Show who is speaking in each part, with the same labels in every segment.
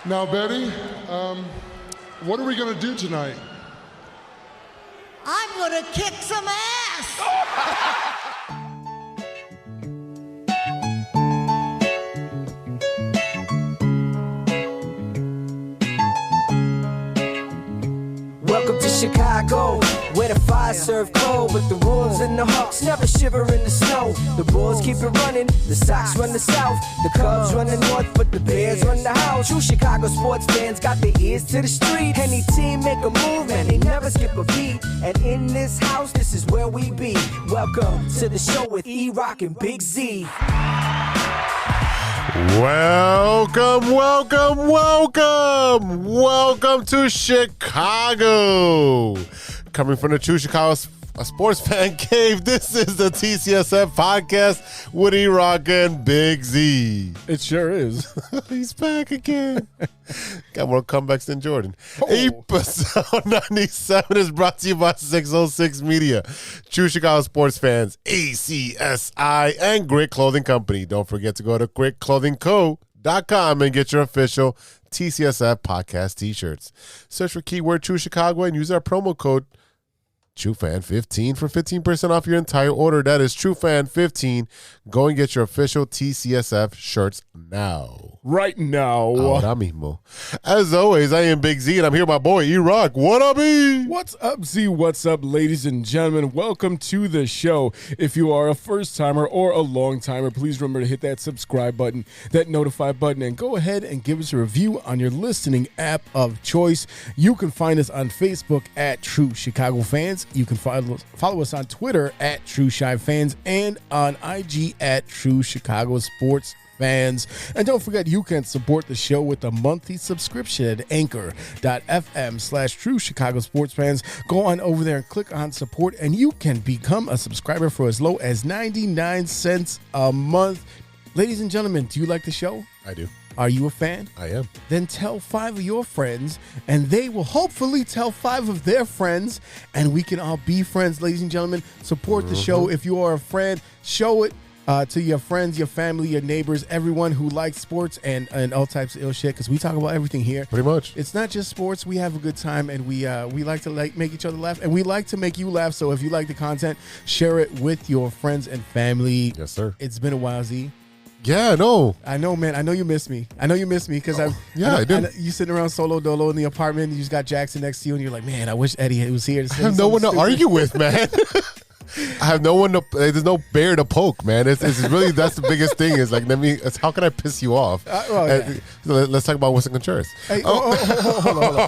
Speaker 1: Now, Betty, what are we going to do tonight?
Speaker 2: I'm going to kick some ass!
Speaker 3: Welcome to Chicago, where the fire serve cold, but the Wolves and the Hawks never shiver in the snow. The Bulls keep it running, the Sox run the South, the Cubs run the North, but the Bears run the house. True Chicago sports fans got their ears to the street. Any team make a move and they never skip a beat. And in this house, this is where we be. Welcome to the show with E-Rock and Big Z.
Speaker 4: Welcome to Chicago. Coming from the True Chicago Sports Fan Cave, this is the TCSF podcast with E-Rock and Big Z.
Speaker 5: It sure is.
Speaker 4: He's back again. Got more comebacks than Jordan. Episode 97 is brought to you by 606 Media, True Chicago Sports Fans, ACSI, and Grit Clothing Company. Don't forget to go to gritclothingco.com and get your official TCSF podcast t-shirts. Search for keyword True Chicago and use our promo code TrueFan15 for 15% off your entire order. That is TrueFan15. Go and get your official TCSF shirts now.
Speaker 5: Right now.
Speaker 4: Ahora mismo. As always, I am Big Z, and I'm here with my boy E-Rock. What up, E?
Speaker 5: What's up, Z? What's up, ladies and gentlemen? Welcome to the show. If you are a first-timer or a long-timer, please remember to hit that subscribe button, that notify button, and go ahead and give us a review on your listening app of choice. You can find us on Facebook at True Chicago Fans. You can follow us on Twitter at True Chi Fans and on IG at True Chicago Sports Fans. And don't forget, you can support the show with a monthly subscription at anchor.fm/True Chicago Sports Fans. Go on over there and click on support, and you can become a subscriber for as low as 99 cents a month. Ladies and gentlemen, do you like the show?
Speaker 4: I do.
Speaker 5: Are you a fan?
Speaker 4: I am.
Speaker 5: Then tell 5 of your friends, and they will hopefully tell 5 of their friends, and we can all be friends, ladies and gentlemen. Support the show. If you are a friend, show it to your friends, your family, your neighbors, everyone who likes sports and all types of ill shit, because we talk about everything here.
Speaker 4: Pretty much.
Speaker 5: It's not just sports. We have a good time, and we like to make each other laugh, and we like to make you laugh. So if you like the content, share it with your friends and family.
Speaker 4: Yes, sir.
Speaker 5: It's been a while, Z.
Speaker 4: Yeah, no.
Speaker 5: I know, man. I know you miss me. I because
Speaker 4: I do.
Speaker 5: You sitting around solo dolo in the apartment. You just got Jackson next to you, and you're like, man, I wish Eddie was here to say
Speaker 4: I have no one to argue with, man. I have no one to. There's no bear to poke, man. It's really, that's the biggest thing. Is like, how can I piss you off? Let's talk about Winston Contreras.
Speaker 5: Hey, hold on.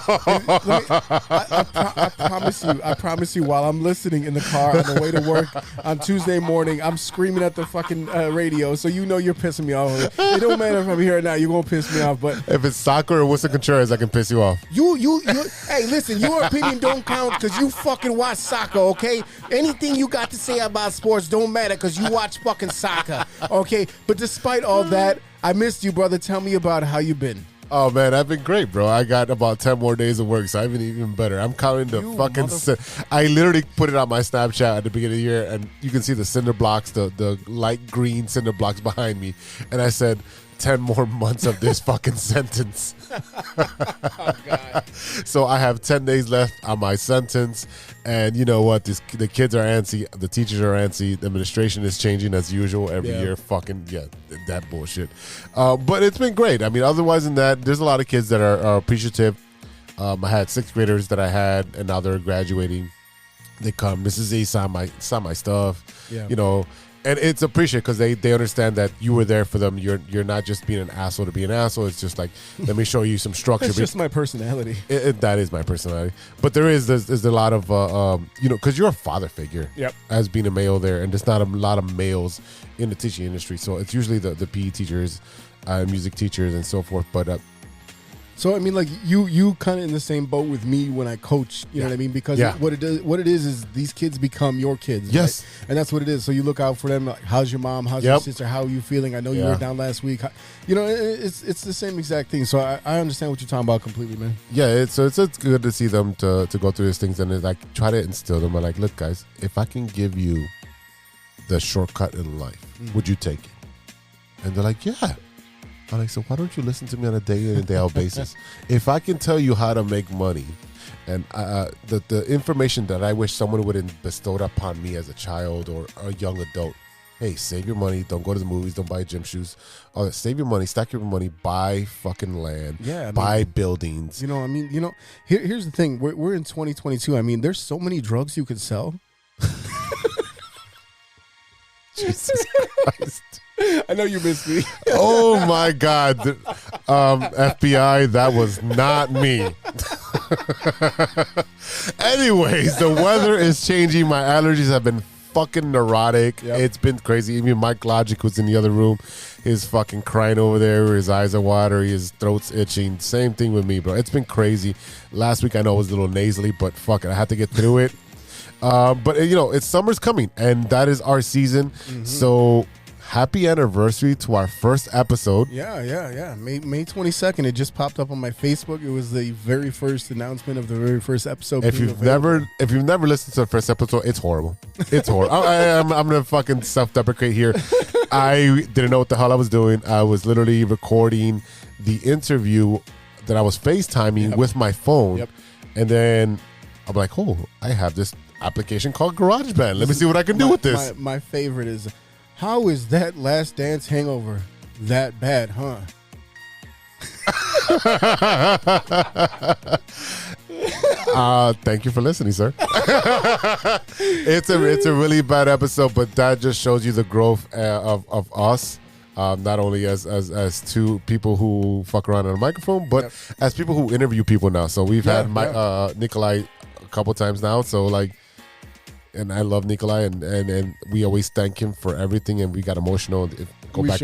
Speaker 5: I promise you. While I'm listening in the car on the way to work on Tuesday morning, I'm screaming at the fucking radio. So you know you're pissing me off. It don't matter if I'm here or not. You're gonna piss me off. But
Speaker 4: if it's soccer or Winston Contreras, I can piss you off.
Speaker 5: You. Hey, listen. Your opinion don't count because you fucking watch soccer. Okay. Anything you got to say about sports don't matter because you watch fucking soccer, okay? But despite all that, I missed you, brother. Tell me about how you been.
Speaker 4: Oh, man, I've been great, bro. I got about 10 more days of work, so I've been even better. I'm counting the I literally put it on my Snapchat at the beginning of the year, and you can see the cinder blocks, the light green cinder blocks behind me, and I said, 10 more months of this fucking sentence.
Speaker 5: Oh, God.
Speaker 4: So I have 10 days left on my sentence. And you know what? The kids are antsy. The teachers are antsy. The administration is changing as usual every year. Fucking, that bullshit. But it's been great. I mean, otherwise than that, there's a lot of kids that are appreciative. I had 6th graders that I had, and now they're graduating. They come. Mrs. Z signed my stuff. Yeah. You know. And it's appreciated because they understand that you were there for them. You're not just being an asshole to be an asshole. It's just like, let me show you some structure.
Speaker 5: It's just my personality.
Speaker 4: That is my personality. But there's a lot of, because you're a father figure.
Speaker 5: Yep.
Speaker 4: As being a male there. And there's not a lot of males in the teaching industry. So it's usually the PE teachers, music teachers, and so forth. But
Speaker 5: so I mean, like you kind of in the same boat with me when I coach. You know what I mean? Because what it is these kids become your kids.
Speaker 4: Yes,
Speaker 5: right? And that's what it is. So you look out for them. Like, how's your mom? How's your sister? How are you feeling? I know you were down last week. It's the same exact thing. So I understand what you're talking about completely, man.
Speaker 4: Yeah, it's good to see them to go through these things and like try to instill them. I'm like, look, guys, if I can give you the shortcut in life, would you take it? And they're like, yeah. I'm like, so why don't you listen to me on a day in and day out basis? If I can tell you how to make money, and the information that I wish someone would have bestowed upon me as a child or a young adult, hey, save your money, don't go to the movies, don't buy gym shoes. Save your money, stack your money, buy fucking land, buy buildings.
Speaker 5: You know, I mean, you know, here's the thing. We're in 2022. I mean, there's so many drugs you could sell.
Speaker 4: Jesus Christ.
Speaker 5: I know you missed me.
Speaker 4: Oh my God. FBI, that was not me. Anyways, the weather is changing. My allergies have been fucking neurotic. Yep. It's been crazy. Even Mike Logic was in the other room. He's fucking crying over there. His eyes are watery. His throat's itching. Same thing with me, bro. It's been crazy. Last week I know it was a little nasally, but fuck it. I had to get through it. But, you know, it's summer's coming, and that is our season. Mm-hmm. So happy anniversary to our first episode.
Speaker 5: Yeah. May 22nd. It just popped up on my Facebook. It was the very first announcement of the very first episode.
Speaker 4: If you've never listened to the first episode, it's horrible. It's horrible. I'm gonna fucking self-deprecate here. I didn't know what the hell I was doing. I was literally recording the interview that I was FaceTiming with my phone, and then I'm like, oh, I have this application called GarageBand. Let me see what I can do with this.
Speaker 5: My favorite is, how is that Last Dance hangover that bad, huh?
Speaker 4: Thank you for listening, sir. It's a really bad episode, but that just shows you the growth of us. Not only as two people who fuck around on a microphone, but as people who interview people now. So we've had Nikolai a couple times now. So like, and I love Nikolai, and we always thank him for everything. And we got emotional. Go back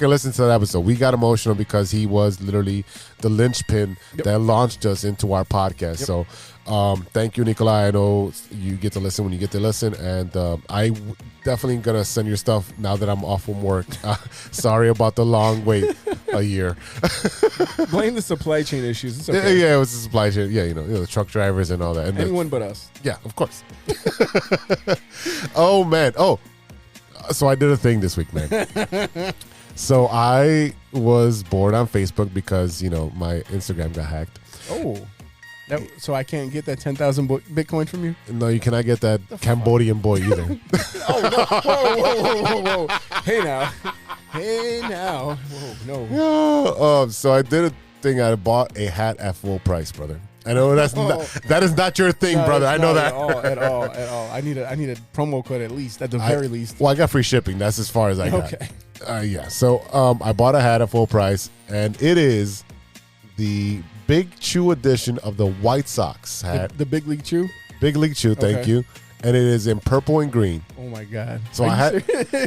Speaker 4: and listen to that episode. We got emotional because he was literally the linchpin that launched us into our podcast. So thank you, Nikolai. I know you get to listen when you get to listen, and I definitely gonna send your stuff now that I'm off from work. Sorry about the long wait, a year.
Speaker 5: Blame the supply chain issues. It's okay.
Speaker 4: Yeah, it was the supply chain. Yeah, you know, the truck drivers and all that. And
Speaker 5: anyone but us.
Speaker 4: Yeah, of course. Oh man. Oh, so I did a thing this week, man. So I was bored on Facebook because, you know, my Instagram got hacked.
Speaker 5: Oh. So I can't get that 10,000 Bitcoin from you?
Speaker 4: No, you cannot get that Cambodian boy either.
Speaker 5: Oh, no. Whoa. Hey, now. Whoa, no.
Speaker 4: So I did a thing. I bought a hat at full price, brother. I know that is not your thing, brother. I know that.
Speaker 5: At all. I need a promo code at least, at the very least.
Speaker 4: Well, I got free shipping. That's as far as I got.
Speaker 5: Okay.
Speaker 4: Yeah. So I bought a hat at full price, and it is the Big Chew edition of the White Sox hat.
Speaker 5: The Big League Chew?
Speaker 4: Big League Chew, thank you. And it is in purple and green.
Speaker 5: Oh my God!
Speaker 4: So I had.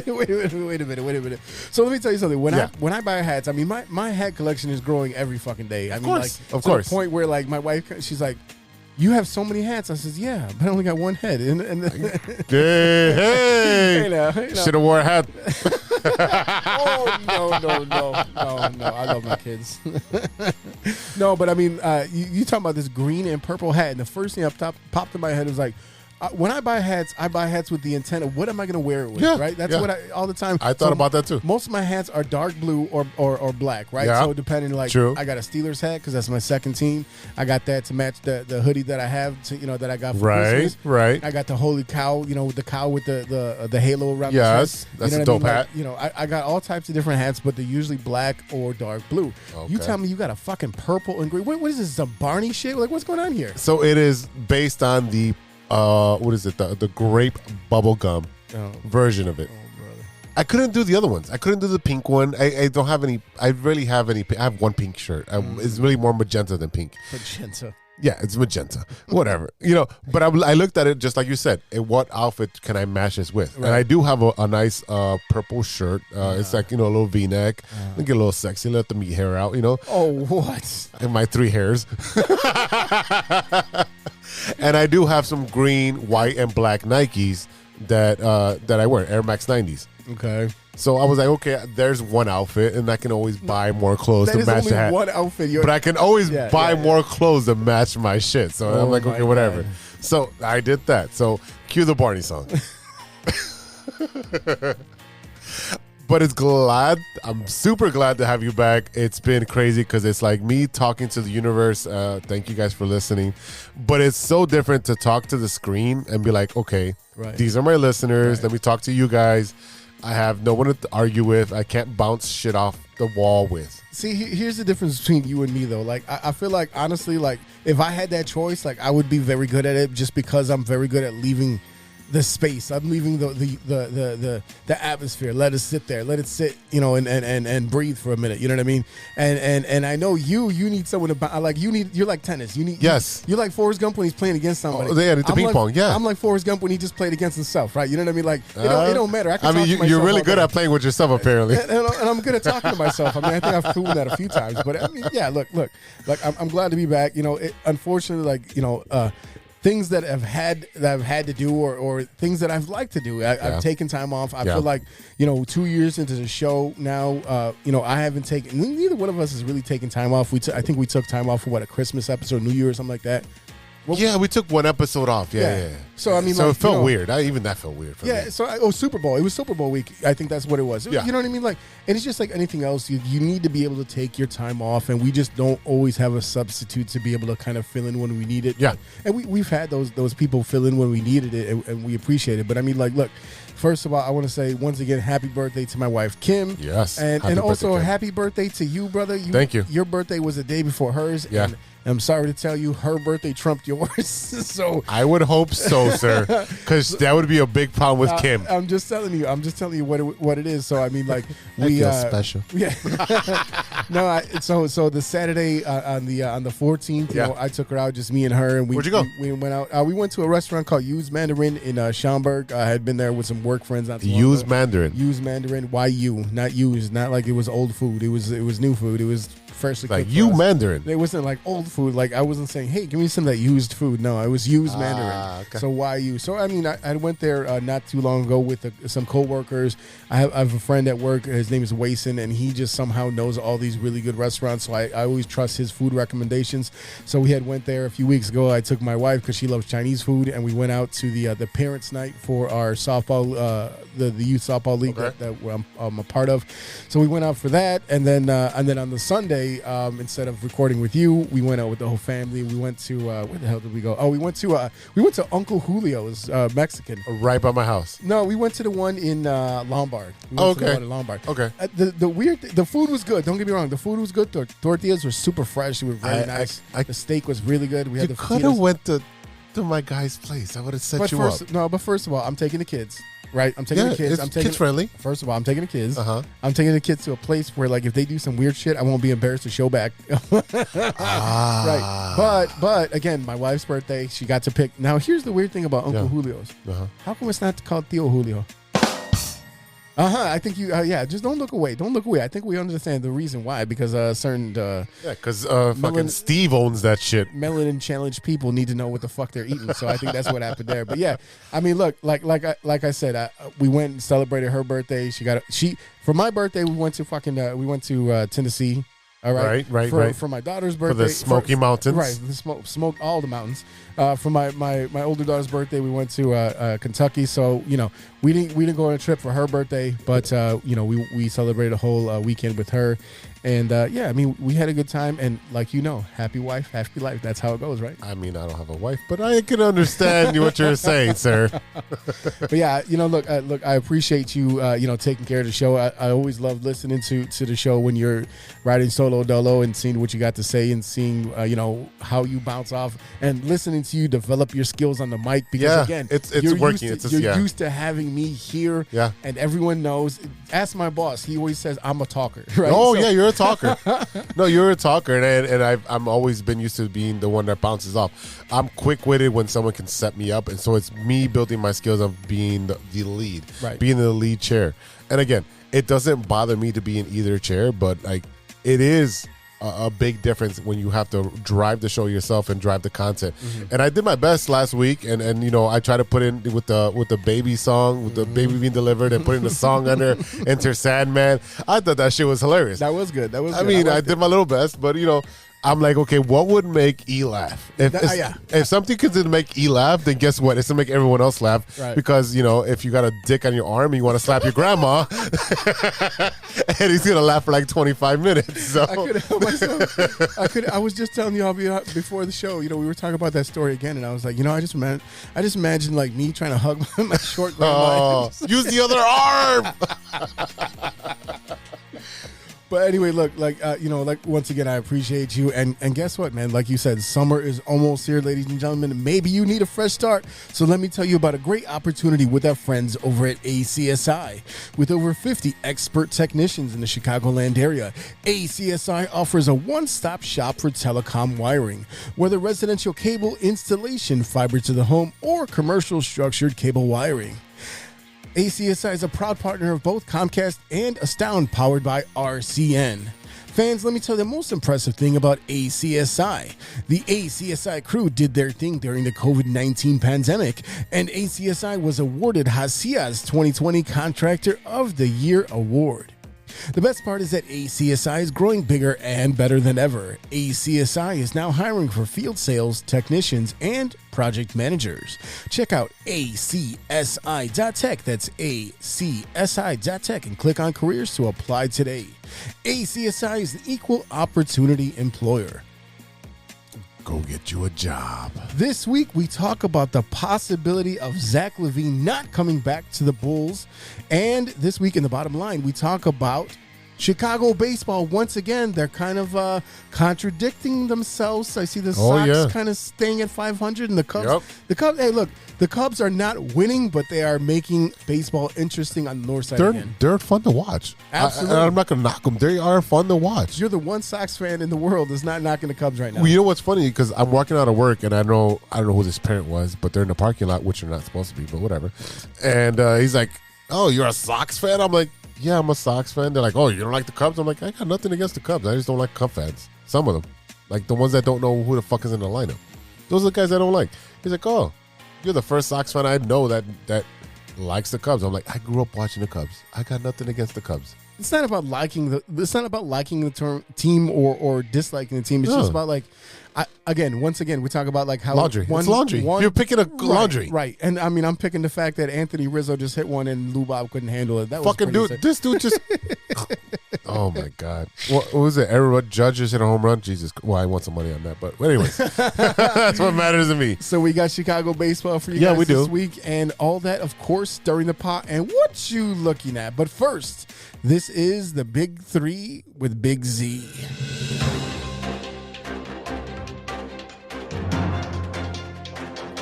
Speaker 5: Wait a minute. So let me tell you something. When I buy hats, I mean my hat collection is growing every fucking day.
Speaker 4: Of
Speaker 5: course.
Speaker 4: To the
Speaker 5: point where like my wife, she's like, "You have so many hats." I says, "Yeah, but I only got one head." And
Speaker 4: hey, should have wore a hat.
Speaker 5: Oh no! I love my kids. No, but I mean, you talking about this green and purple hat, and the first thing popped in my head was like, when I buy hats with the intent of what am I going to wear it with, right? That's what all the time.
Speaker 4: I thought about that too.
Speaker 5: Most of my hats are dark blue or black, right?
Speaker 4: Yeah.
Speaker 5: So depending, like, I got a Steelers hat because that's my second team. I got that to match the hoodie that I have, that I got for Christmas.
Speaker 4: Right.
Speaker 5: I got the holy cow, with the cow with the halo around.
Speaker 4: Yes, that's a dope hat.
Speaker 5: Like, I got all types of different hats, but they're usually black or dark blue. Okay. You tell me you got a fucking purple and green. What is this? Some Barney shit? Like, what's going on here?
Speaker 4: So it is based on the what is it? The grape bubblegum version of it.
Speaker 5: Oh, brother.
Speaker 4: I couldn't do the other ones. I couldn't do the pink one. I don't have any. I really have any. I have one pink shirt. It's really more magenta than pink.
Speaker 5: Magenta.
Speaker 4: Yeah, it's magenta. Whatever. But I looked at it just like you said. What outfit can I match this with? Right. And I do have a nice purple shirt. It's like, a little V-neck. Get a little sexy. Let the meat hair out,
Speaker 5: Oh, what?
Speaker 4: And my 3 hairs. And I do have some green, white, and black Nikes that I wear, Air Max 90s.
Speaker 5: Okay.
Speaker 4: So I was like, okay, there's one outfit, and I can always buy more clothes to match the hat.
Speaker 5: One outfit,
Speaker 4: but I can always buy more clothes to match my shit. So I'm like, okay, whatever. God. So I did that. So cue the Barney song. But it's glad. I'm super glad to have you back. It's been crazy because it's like me talking to the universe. Thank you guys for listening. But it's so different to talk to the screen and be like, okay, these are my listeners. Let me talk to you guys. I have no one to argue with. I can't bounce shit off the wall with.
Speaker 5: See, here's the difference between you and me, though. Like, I feel like, honestly, like, if I had that choice, like, I would be very good at it just because I'm very good at leaving the space. I'm leaving the atmosphere. Let it sit there. Let it sit, and breathe for a minute. You know what I mean? And I know you need someone to like. You're like tennis. You're like Forrest Gump when he's playing against somebody.
Speaker 4: Oh, yeah, the ping pong. Yeah,
Speaker 5: I'm like Forrest Gump when he just played against himself. Right? You know what I mean? Like it don't matter.
Speaker 4: You're really good at playing with yourself, apparently.
Speaker 5: and I'm good at talking to myself. I mean, I think I've proven that a few times. But I mean, yeah. Look. Like I'm glad to be back. Unfortunately, like things that I've had to do or things that I've liked to do. I've taken time off. I feel like, 2 years into the show now, I haven't taken, neither one of us has really taken time off. I think we took time off for a Christmas episode, New Year or something like that.
Speaker 4: Well, we took one episode off. Yeah.
Speaker 5: So I mean,
Speaker 4: it felt weird. Even that felt weird for me.
Speaker 5: So Super Bowl. It was Super Bowl week. I think that's what it was.
Speaker 4: Yeah.
Speaker 5: You know what I mean? Like, and it's just like anything else. You need to be able to take your time off, and we just don't always have a substitute to be able to kind of fill in when we need it.
Speaker 4: Yeah.
Speaker 5: And we've had those people fill in when we needed it, and we appreciate it. But I mean, like, look. First of all, I want to say once again, happy birthday to my wife, Kim.
Speaker 4: Yes.
Speaker 5: And also happy birthday to you, brother.
Speaker 4: Thank you.
Speaker 5: Your birthday was the day before hers.
Speaker 4: Yeah.
Speaker 5: And I'm sorry to tell you, her birthday trumped yours. So
Speaker 4: I would hope so, sir, because that would be a big problem with Kim.
Speaker 5: I'm just telling you what it is. So I mean, like
Speaker 4: I feel special.
Speaker 5: Yeah. No. So the Saturday on the 14th, I took her out, just me and her, and
Speaker 4: where'd you go?
Speaker 5: We went out. We went to a restaurant called Yu's Mandarin in Schaumburg. I had been there with some work friends.
Speaker 4: Yu's Mandarin.
Speaker 5: Yu's Mandarin. YU, not used. Not like it was old food. It was new food. It was freshly
Speaker 4: like
Speaker 5: cooked.
Speaker 4: you Mandarin.
Speaker 5: It wasn't like old food. Like I wasn't saying, hey, give me some of that used food. No, I was used Mandarin.
Speaker 4: Okay.
Speaker 5: So why you? So I mean, I went there not too long ago with some coworkers. I have a friend at work. His name is Wason, and he just somehow knows all these really good restaurants. So I always trust his food recommendations. So we had went there a few weeks ago. I took my wife because she loves Chinese food, and we went out to the parents' night for our softball, the youth softball league that I'm a part of. So we went out for that, and then on the Sunday, instead of recording with you, we went out with the whole family. We went to where the hell did we go? Oh, we went to Uncle Julio's Mexican,
Speaker 4: right by my house.
Speaker 5: No, we went to the one in Lombard.
Speaker 4: Okay.
Speaker 5: To the one in Lombard.
Speaker 4: Okay.
Speaker 5: The food was good. Don't get me wrong. The food was good. The tortillas were super fresh. They were very nice. The steak was really good. We had the
Speaker 4: could have went to my guy's place. I would have set you up.
Speaker 5: No, but first of all, I'm taking the kids. Right, I'm taking the kids. I'm taking
Speaker 4: kids friendly.
Speaker 5: First of all, I'm taking the kids.
Speaker 4: Uh-huh.
Speaker 5: I'm taking the kids to a place where, like, if they do some weird shit, I won't be embarrassed to show back. Right, but again, my wife's birthday, she got to pick. Now, here's the weird thing about Uncle Julio's. How come it's not called Tío Julio? I think you. Just don't look away. Don't look away. I think we understand the reason why, because certain.
Speaker 4: Because fucking Steve owns that shit.
Speaker 5: Melanin challenged people need to know what the fuck they're eating. So I think that's what happened there. But yeah, I mean, look, like I said, we went and celebrated her birthday. For my birthday, we went to Tennessee. All right,
Speaker 4: right.
Speaker 5: For my daughter's birthday,
Speaker 4: for the Smoky Mountains,
Speaker 5: right? The smoke all the mountains. For my older daughter's birthday, we went to Kentucky. So we didn't go on a trip for her birthday, but we celebrated a whole weekend with her, and I mean, we had a good time. And like happy wife, happy life. That's how it goes, right?
Speaker 4: I mean, I don't have a wife, but I can understand what you're saying, sir.
Speaker 5: But yeah, look, I appreciate you, taking care of the show. I always love listening to the show when you're riding solo dolo and seeing what you got to say and seeing, how you bounce off and listening to you develop your skills on the mic. Because again,
Speaker 4: it's working.
Speaker 5: You're used to having me here, and everyone knows. Ask my boss; he always says I'm a talker. Right?
Speaker 4: Oh yeah, you're a talker. No, you're a talker, and I'm always been used to being the one that bounces off. I'm quick-witted when someone can set me up, and so it's me building my skills of being the lead, being in the lead chair. And again, it doesn't bother me to be in either chair, but like it is a big difference when you have to drive the show yourself and drive the content. And I did my best last week, and I try to put in with the baby song, with the baby being delivered, and putting the song under Enter Sandman. I thought that shit was hilarious.
Speaker 5: That was good.
Speaker 4: I mean, I did my little best, but I'm like, okay, what would make E laugh? If something could make E laugh, then guess what? It's to make everyone else laugh.
Speaker 5: Right.
Speaker 4: Because, if you got a dick on your arm and you want to slap your grandma, and he's going to laugh for like 25 minutes. So.
Speaker 5: I couldn't help myself. I was just telling y'all before the show, we were talking about that story again, and I was like, I just imagine like me trying to hug my short grandma.
Speaker 4: Use the other arm.
Speaker 5: But anyway, look, once again, I appreciate you. And guess what, man? Like you said, summer is almost here, ladies and gentlemen. Maybe you need a fresh start. So let me tell you about a great opportunity with our friends over at ACSI. With over 50 expert technicians in the Chicagoland area, ACSI offers a one-stop shop for telecom wiring. Whether residential cable installation, fiber to the home, or commercial structured cable wiring. ACSI is a proud partner of both Comcast and Astound, powered by RCN. Fans, let me tell you the most impressive thing about ACSI. The ACSI crew did their thing during the COVID-19 pandemic, and ACSI was awarded HACIA's 2020 Contractor of the Year award. The best part is that ACSI is growing bigger and better than ever. ACSI is now hiring for field sales, technicians, and project managers. Check out acsi.tech. That's acsi.tech and click on careers to apply today. ACSI is an equal opportunity employer.
Speaker 4: Go get you a job.
Speaker 5: This week, we talk about the possibility of Zach Levine not coming back to the Bulls. And this week in the bottom line, we talk about Chicago baseball. Once again, they're kind of contradicting themselves. I see the Sox kind of staying at 500 and the Cubs.
Speaker 4: Yep.
Speaker 5: Hey, look, the Cubs are not winning, but they are making baseball interesting on the north side again.
Speaker 4: They're fun to watch.
Speaker 5: Absolutely.
Speaker 4: I'm not going to knock them. They are fun to watch.
Speaker 5: You're the one Sox fan in the world that's not knocking the Cubs right now.
Speaker 4: Well, you know what's funny? Because I'm walking out of work, and I don't know who this parent was, but they're in the parking lot, which they're not supposed to be, but whatever. And he's like, "Oh, you're a Sox fan?" I'm like, "Yeah, I'm a Sox fan." They're like, "Oh, you don't like the Cubs?" I'm like, "I got nothing against the Cubs. I just don't like Cub fans. Some of them. Like the ones that don't know who the fuck is in the lineup. Those are the guys I don't like." He's like, "Oh, you're the first Sox fan I know that likes the Cubs." I'm like, "I grew up watching the Cubs. I got nothing against the Cubs."
Speaker 5: It's not about liking the term team or disliking the team. It's just about like, once again, we talk about like how
Speaker 4: laundry. It's laundry. You're picking a laundry,
Speaker 5: right? And I mean, I'm picking the fact that Anthony Rizzo just hit one and Lou Bob couldn't handle it. That
Speaker 4: fucking
Speaker 5: was
Speaker 4: dude. This dude just. Oh my God! What was it? Everyone judges hit a home run. Jesus. Well, I want some money on that, but anyways, that's what matters to me.
Speaker 5: So we got Chicago baseball for you guys this week, and all that, of course, during the pot. And what you looking at? But first, this is the Big Three with Big Z.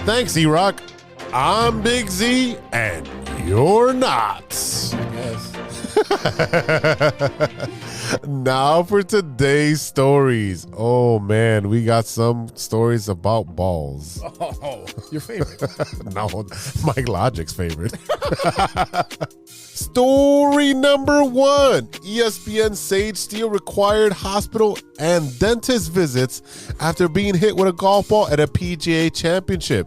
Speaker 4: Thanks, E-Rock. I'm Big Z, and you're not.
Speaker 5: Yes.
Speaker 4: Now for today's stories. Oh, man, we got some stories about balls.
Speaker 5: Oh, your favorite.
Speaker 4: No, Mike Logic's favorite. Story number one. ESPN Sage Steele required hospital and dentist visits after being hit with a golf ball at a PGA championship.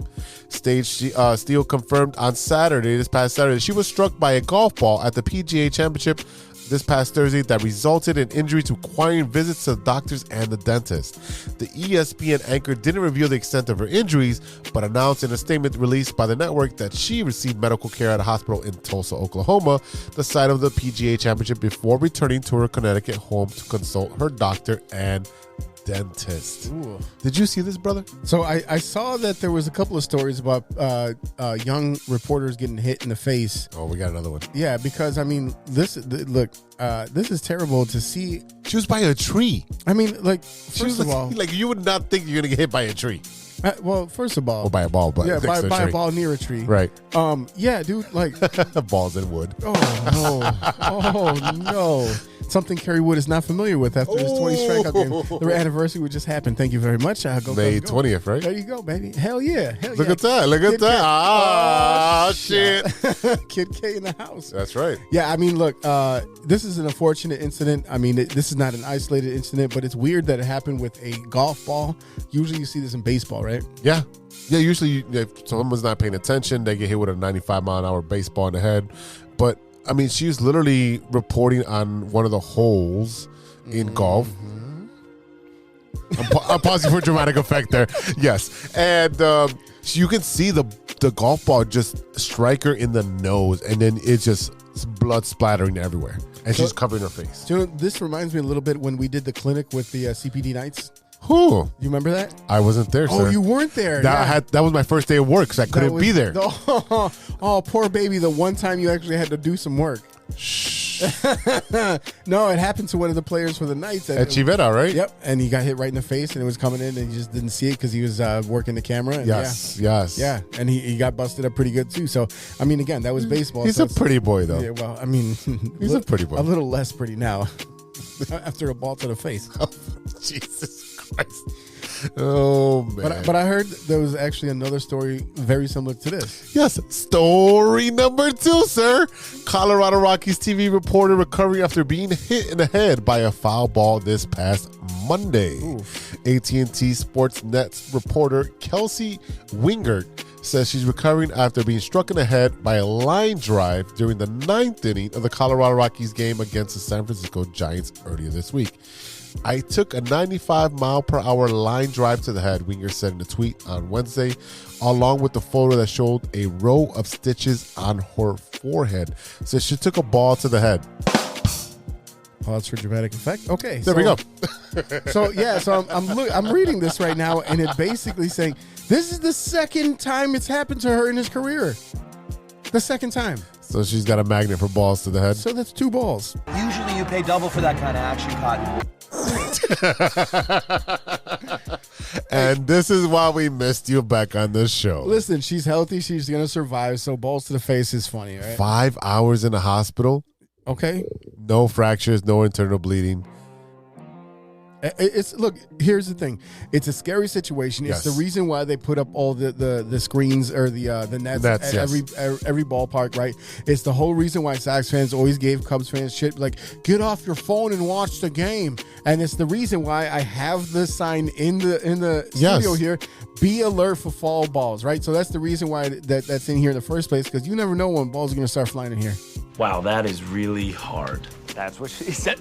Speaker 4: Sage Steele confirmed on this past Saturday, she was struck by a golf ball at the PGA championship this past Thursday that resulted in injury to requiring visits to the doctors and the dentist. The ESPN anchor didn't reveal the extent of her injuries, but announced in a statement released by the network that she received medical care at a hospital in Tulsa, Oklahoma, the site of the PGA championship, before returning to her Connecticut home to consult her doctor and dentist.
Speaker 5: Ooh.
Speaker 4: Did you see this, brother?
Speaker 5: So I saw that there was a couple of stories about young reporters getting hit in the face.
Speaker 4: Oh, we got another one.
Speaker 5: Yeah, because I mean, this is terrible to see.
Speaker 4: She was by a tree.
Speaker 5: I mean, like, first of all,
Speaker 4: like you would not think you're gonna get hit by a tree.
Speaker 5: Well, first of all,
Speaker 4: or by a ball, but
Speaker 5: yeah, by
Speaker 4: a
Speaker 5: a ball near a tree,
Speaker 4: right?
Speaker 5: Yeah, dude, like
Speaker 4: balls in wood.
Speaker 5: Oh no. Something Kerry Wood is not familiar with after his 20 strikeout game. Their anniversary would just happen. Thank you very much.
Speaker 4: May 20th, right?
Speaker 5: There you go, baby. Hell yeah.
Speaker 4: Look at that. Ah, shit.
Speaker 5: Kid K in the house.
Speaker 4: That's right.
Speaker 5: Yeah, I mean, look, this is an unfortunate incident. I mean, this is not an isolated incident, but it's weird that it happened with a golf ball. Usually you see this in baseball, right?
Speaker 4: Yeah. Yeah, usually if someone's not paying attention, they get hit with a 95-mile-an-hour baseball in the head. But I mean, she's literally reporting on one of the holes in golf. I'm pausing for dramatic effect there. Yes. And you can see the golf ball just strike her in the nose, and then it's just blood splattering everywhere. And she's covering her face.
Speaker 5: Do you know, this reminds me a little bit when we did the clinic with the CPD Knights.
Speaker 4: Who?
Speaker 5: You remember that?
Speaker 4: I wasn't there, sir.
Speaker 5: Oh, you weren't there.
Speaker 4: That was my first day of work, so I couldn't be there.
Speaker 5: Oh, poor baby. The one time you actually had to do some work.
Speaker 4: Shh.
Speaker 5: No, it happened to one of the players for the Knights.
Speaker 4: At Chivetta, right?
Speaker 5: Yep. And he got hit right in the face, and it was coming in, and he just didn't see it because he was working the camera. And
Speaker 4: Yes.
Speaker 5: Yeah. And he got busted up pretty good, too. So, I mean, again, that was baseball.
Speaker 4: He's
Speaker 5: so
Speaker 4: a pretty boy, though.
Speaker 5: Yeah, well, I mean,
Speaker 4: He's a pretty boy.
Speaker 5: A little less pretty now after a ball to the face.
Speaker 4: Jesus Christ. Oh, man.
Speaker 5: But I heard there was actually another story very similar to this.
Speaker 4: Yes. Story number 2, sir. Colorado Rockies TV reporter recovering after being hit in the head by a foul ball this past Monday. AT&T Sportsnet reporter Kelsey Wingert says she's recovering after being struck in the head by a line drive during the 9th inning of the Colorado Rockies game against the San Francisco Giants earlier this week. I took a 95-mile-per-hour line drive to the head, Winger said in a tweet on Wednesday, along with the photo that showed a row of stitches on her forehead. Says she took a ball to the head.
Speaker 5: Pause for dramatic effect. Okay.
Speaker 4: There we go.
Speaker 5: So I'm reading this right now, and it basically saying this is the second time it's happened to her in his career. The second time.
Speaker 4: So she's got a magnet for balls to the head.
Speaker 5: So that's 2 balls.
Speaker 6: Usually you pay double for that kind of action, Cotton.
Speaker 4: And this is why we missed you back on the show.
Speaker 5: Listen, she's healthy. She's going to survive. So balls to the face is funny, right?
Speaker 4: 5 hours in the hospital.
Speaker 5: Okay.
Speaker 4: No fractures, no internal bleeding.
Speaker 5: Look, here's the thing. It's a scary situation. It's
Speaker 4: Yes.
Speaker 5: the reason why they put up all the screens or the nets at
Speaker 4: yes.
Speaker 5: every ballpark, right? It's the whole reason why Sox fans always gave Cubs fans shit like, get off your phone and watch the game. And it's the reason why I have the sign in the studio here. Be alert for foul balls, right? So that's the reason why that's in here in the first place, because you never know when balls are going to start flying in here.
Speaker 6: Wow, that is really hard. That's what she said.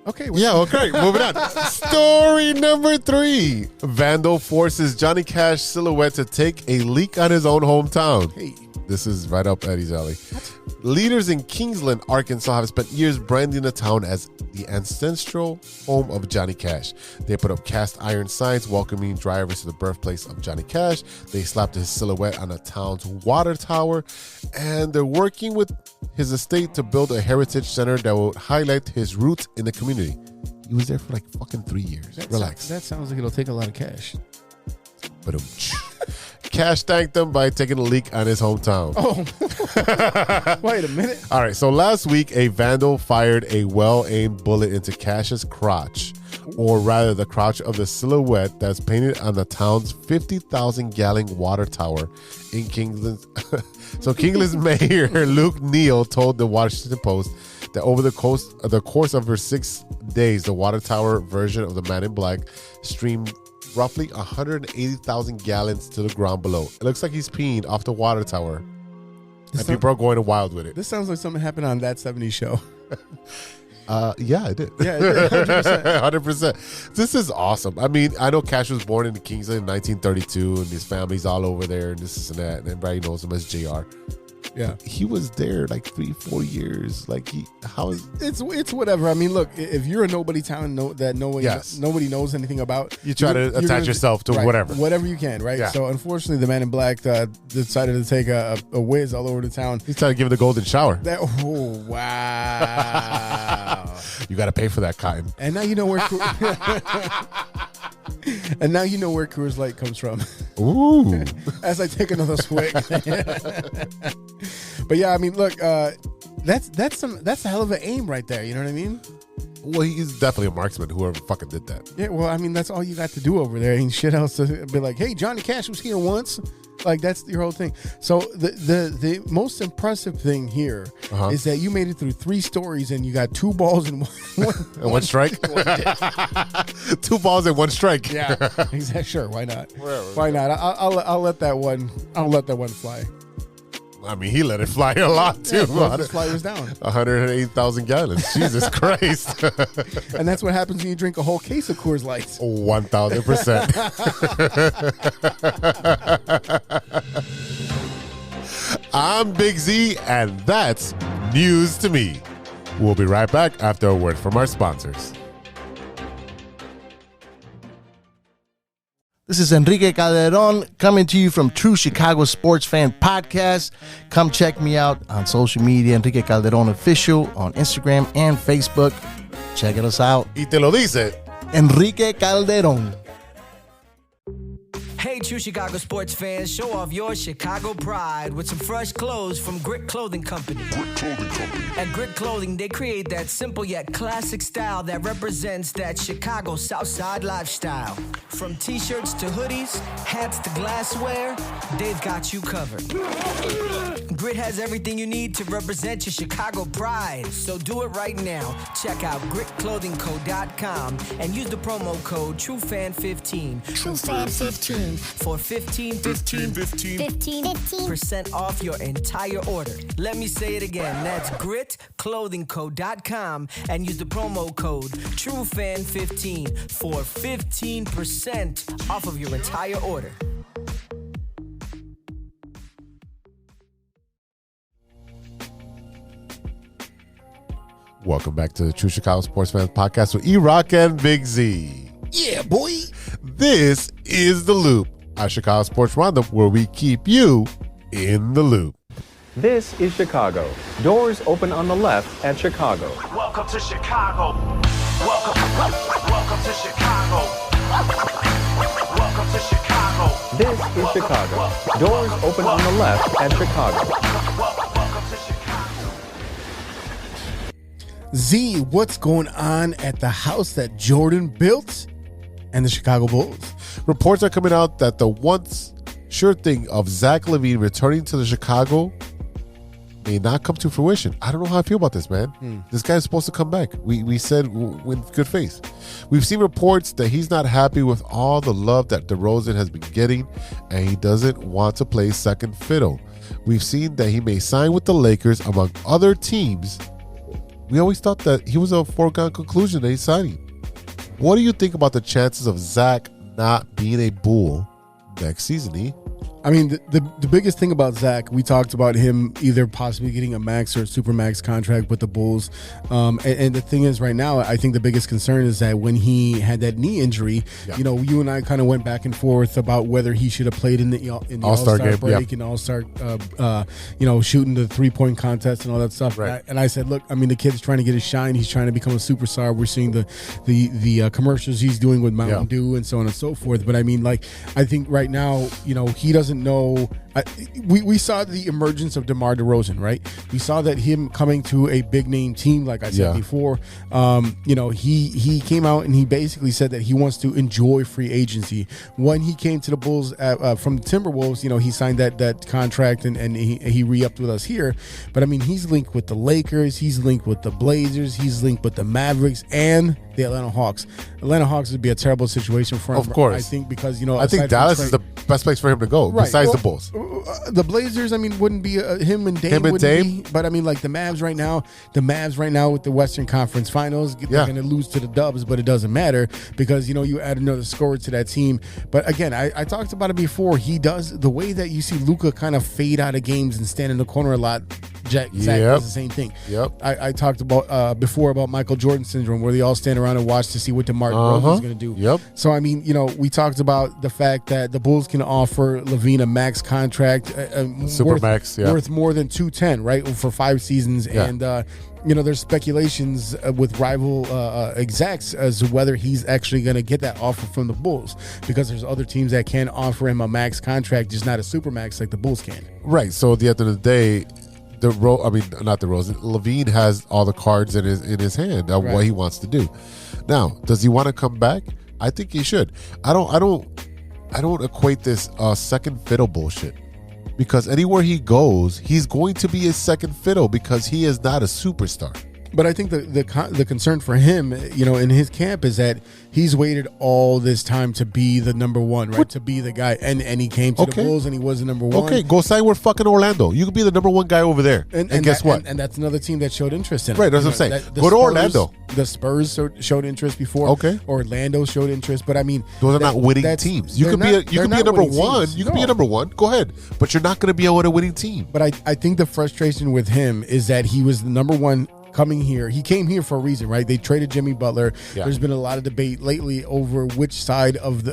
Speaker 5: Okay.
Speaker 4: Yeah, okay. Moving on. Story number 3. Vandal forces Johnny Cash silhouette to take a leak on his own hometown.
Speaker 5: Hey.
Speaker 4: This is right up Eddie's alley. Leaders in Kingsland, Arkansas have spent years branding the town as the ancestral home of Johnny Cash. They put up cast iron signs welcoming drivers to the birthplace of Johnny Cash. They slapped his silhouette on the town's water tower. And they're working with his estate to build a heritage center that will highlight his roots in the community. He was there for like fucking 3 years. Relax.
Speaker 5: That sounds like it'll take a lot of cash.
Speaker 4: But Cash thanked them by taking a leak on his hometown.
Speaker 5: Oh, wait a minute.
Speaker 4: All right, so last week, a vandal fired a well-aimed bullet into Cash's crotch, or rather the crotch of the silhouette that's painted on the town's 50,000-gallon water tower in Kingsland. So Kingsland's mayor, Luke Neal, told the Washington Post that over the course of her 6 days, the water tower version of the Man in Black streamed roughly 180,000 gallons to the ground below. It looks like he's peeing off the water tower. And people are going wild with it.
Speaker 5: This sounds like something happened on That 70s Show.
Speaker 4: Yeah, it did.
Speaker 5: Yeah, it did, 100%.
Speaker 4: 100%. This is awesome. I mean, I know Cash was born in Kingsland in 1932, and his family's all over there, and this and that, and everybody knows him as JR.
Speaker 5: Yeah,
Speaker 4: he was there like 3-4 years. Like
Speaker 5: it's whatever. I mean, look, if you're a nobody town that nobody knows anything about,
Speaker 4: you try to attach yourself to
Speaker 5: whatever you can, right?
Speaker 4: Yeah.
Speaker 5: So unfortunately, the Man in Black decided to take a whiz all over the town.
Speaker 4: He's trying to give it the golden shower.
Speaker 5: Oh wow!
Speaker 4: You got to pay for that, Cotton.
Speaker 5: And now you know where. And now you know where Coors Light comes from.
Speaker 4: Ooh.
Speaker 5: As I take another swig. But yeah, I mean, look, that's a hell of an aim right there. You know what I mean?
Speaker 4: Well, he's definitely a marksman, whoever fucking did that.
Speaker 5: Yeah, well, I mean, that's all you got to do over there. Ain't shit else to be like, hey, Johnny Cash was here once. Like, that's your whole thing. So the most impressive thing here is that you made it through 3 stories and you got 2 balls and one
Speaker 4: strike. 2 balls and 1 strike.
Speaker 5: Yeah, exactly. Sure, why not? Why not? I'll let that one. I'll let that one fly.
Speaker 4: I mean, he let it fly a lot too.
Speaker 5: His flight was down.
Speaker 4: 108,000 gallons. Jesus Christ.
Speaker 5: And that's what happens when you drink a whole case of Coors Light.
Speaker 4: 1,000%. I'm Big Z, and that's news to me. We'll be right back after a word from our sponsors.
Speaker 7: This is Enrique Calderon coming to you from True Chicago Sports Fan Podcast. Come check me out on social media, Enrique Calderon Official on Instagram and Facebook. Check us out.
Speaker 4: Y te lo dice
Speaker 7: Enrique Calderon.
Speaker 3: Hey, true Chicago sports fans, show off your Chicago pride with some fresh clothes from Grit Clothing Company. At Grit Clothing, they create that simple yet classic style that represents that Chicago Southside lifestyle. From t-shirts to hoodies, hats to glassware, they've got you covered. Grit has everything you need to represent your Chicago pride. So do it right now. Check out gritclothingco.com and use the promo code TrueFan15.
Speaker 2: TrueFan15.
Speaker 3: For 15% off your entire order. Let me say it again. That's gritclothingco.com and use the promo code TrueFan15 for 15% off of your entire order.
Speaker 4: Welcome back to the True Chicago Sports Fans Podcast with E-Rock and Big Z.
Speaker 5: Yeah, boy.
Speaker 4: This is The Loop, our Chicago Sports Roundup where we keep you in the loop.
Speaker 8: This is Chicago. Doors open on the left at Chicago.
Speaker 6: Welcome to Chicago. Welcome to Chicago. Welcome to Chicago.
Speaker 8: This is Chicago. Doors open on the left at Chicago.
Speaker 6: Welcome to Chicago.
Speaker 5: Z, what's going on at the house that Jordan built and the Chicago Bulls?
Speaker 4: Reports are coming out that the once sure thing of Zach Levine returning to the Chicago may not come to fruition. I don't know how I feel about this, man. This guy's supposed to come back. We said with good faith. We've seen reports that he's not happy with all the love that DeRozan has been getting, and he doesn't want to play second fiddle. We've seen that he may sign with the Lakers, among other teams. We always thought that he was a foregone conclusion that he's signing. What do you think about the chances of Zach not being a Bull next season, E?
Speaker 5: I mean, the biggest thing about Zach, we talked about him either possibly getting a max or a super max contract with the Bulls. And the thing is right now, I think the biggest concern is that when he had that knee injury, you know, you and I kind of went back and forth about whether he should have played in the All-Star
Speaker 4: game,
Speaker 5: break and All-Star, shooting the 3-point contest and all that stuff.
Speaker 4: Right.
Speaker 5: And I said, look, I mean, the kid's trying to get his shine. He's trying to become a superstar. We're seeing the commercials he's doing with Mountain Dew and so on and so forth. But I mean, like, I think right now, you know, he doesn't know. We saw the emergence of DeMar DeRozan, right? We saw that him coming to a big name team, like I said before. He came out and he basically said that he wants to enjoy free agency. When he came to the Bulls from the Timberwolves, you know, he signed that contract and he re-upped with us here. But I mean, he's linked with the Lakers, he's linked with the Blazers, he's linked with the Mavericks and the Atlanta Hawks. Atlanta Hawks would be a terrible situation for him.
Speaker 4: Of course.
Speaker 5: I think because, you know,
Speaker 4: I think Dallas is the best place for him to go, besides the Bulls.
Speaker 5: The Blazers, I mean, wouldn't be him and Dame wouldn't be. But I mean, like the Mavs right now with the Western Conference Finals, they're going to lose to the Dubs, but it doesn't matter because, you know, you add another scorer to that team. But again, I talked about it before. He does the way that you see Luka kind of fade out of games and stand in the corner a lot. Zach does the same thing. I talked about before about Michael Jordan syndrome, where they all stand around and watch to see what DeMar DeRozan is going to do. So I mean, you know, we talked about the fact that the Bulls can offer Levine a max contract, worth more than $210, right, for 5 seasons, and you know, there's speculations with rival execs as to whether he's actually going to get that offer from the Bulls, because there's other teams that can offer him a max contract, just not a super max like the Bulls can.
Speaker 4: Right. So at the end of the day, Levine has all the cards in his hand of what he wants to do. Now, does he want to come back? I think he should. I don't equate this second fiddle bullshit, because anywhere he goes, he's going to be a second fiddle because he is not a superstar.
Speaker 5: But I think the concern for him, in his camp is that he's waited all this time to be the number one, right? To be the guy, and he came to the Bulls and he was the number one.
Speaker 4: Okay, go sign with fucking Orlando. You could be the number one guy over there. And guess what?
Speaker 5: And that's another team that showed interest in him.
Speaker 4: Right, that's what I'm saying. Go to Orlando.
Speaker 5: The Spurs showed interest before.
Speaker 4: Okay.
Speaker 5: Orlando showed interest, but I mean,
Speaker 4: those are not winning teams. You could be a number one. You could be a number one. Go ahead, but you're not going to be a winning team.
Speaker 5: But I think the frustration with him is that he was the number one coming here. He came here for a reason, right? They traded Jimmy Butler. Yeah. There's been a lot of debate lately over which side won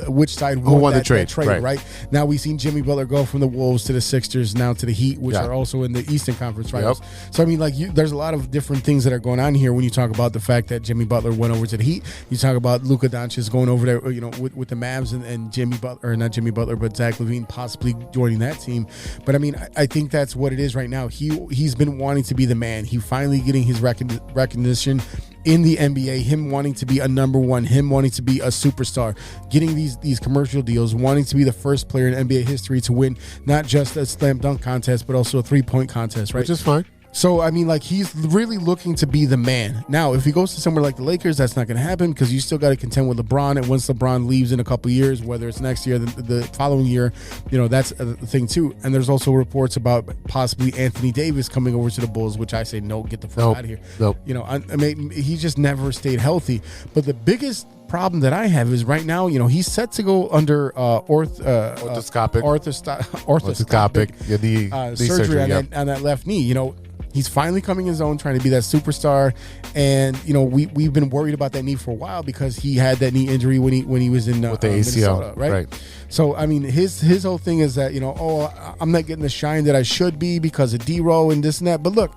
Speaker 5: the trade, right? Now we've seen Jimmy Butler go from the Wolves to the Sixers, now to the Heat, which are also in the Eastern Conference Finals. Yep. So I mean, there's a lot of different things that are going on here when you talk about the fact that Jimmy Butler went over to the Heat. You talk about Luka Doncic going over there, with the Mavs and Jimmy Butler, or not Jimmy Butler, but Zach Levine possibly joining that team. But I mean, I think that's what it is right now. He's been wanting to be the man. He finally getting his recognition in the NBA, him wanting to be a number one, him wanting to be a superstar, getting these commercial deals, wanting to be the first player in NBA history to win not just a slam dunk contest, but also a 3-point contest, right?
Speaker 4: Which is fine.
Speaker 5: So, I mean, he's really looking to be the man. Now, if he goes to somewhere like the Lakers, that's not going to happen because you still got to contend with LeBron. And once LeBron leaves in a couple of years, whether it's next year, the following year, that's a thing too. And there's also reports about possibly Anthony Davis coming over to the Bulls, which I say, no, get the fuck out of here.
Speaker 4: Nope.
Speaker 5: I mean, he just never stayed healthy. But the biggest problem that I have is right now, he's set to go under
Speaker 4: orthoscopic
Speaker 5: surgery on that left knee. He's finally coming his own, trying to be that superstar, and we've been worried about that knee for a while because he had that knee injury when he was in
Speaker 4: with the ACL,
Speaker 5: right? So I mean, his whole thing is that I'm not getting the shine that I should be because of D-Row and this and that. But look,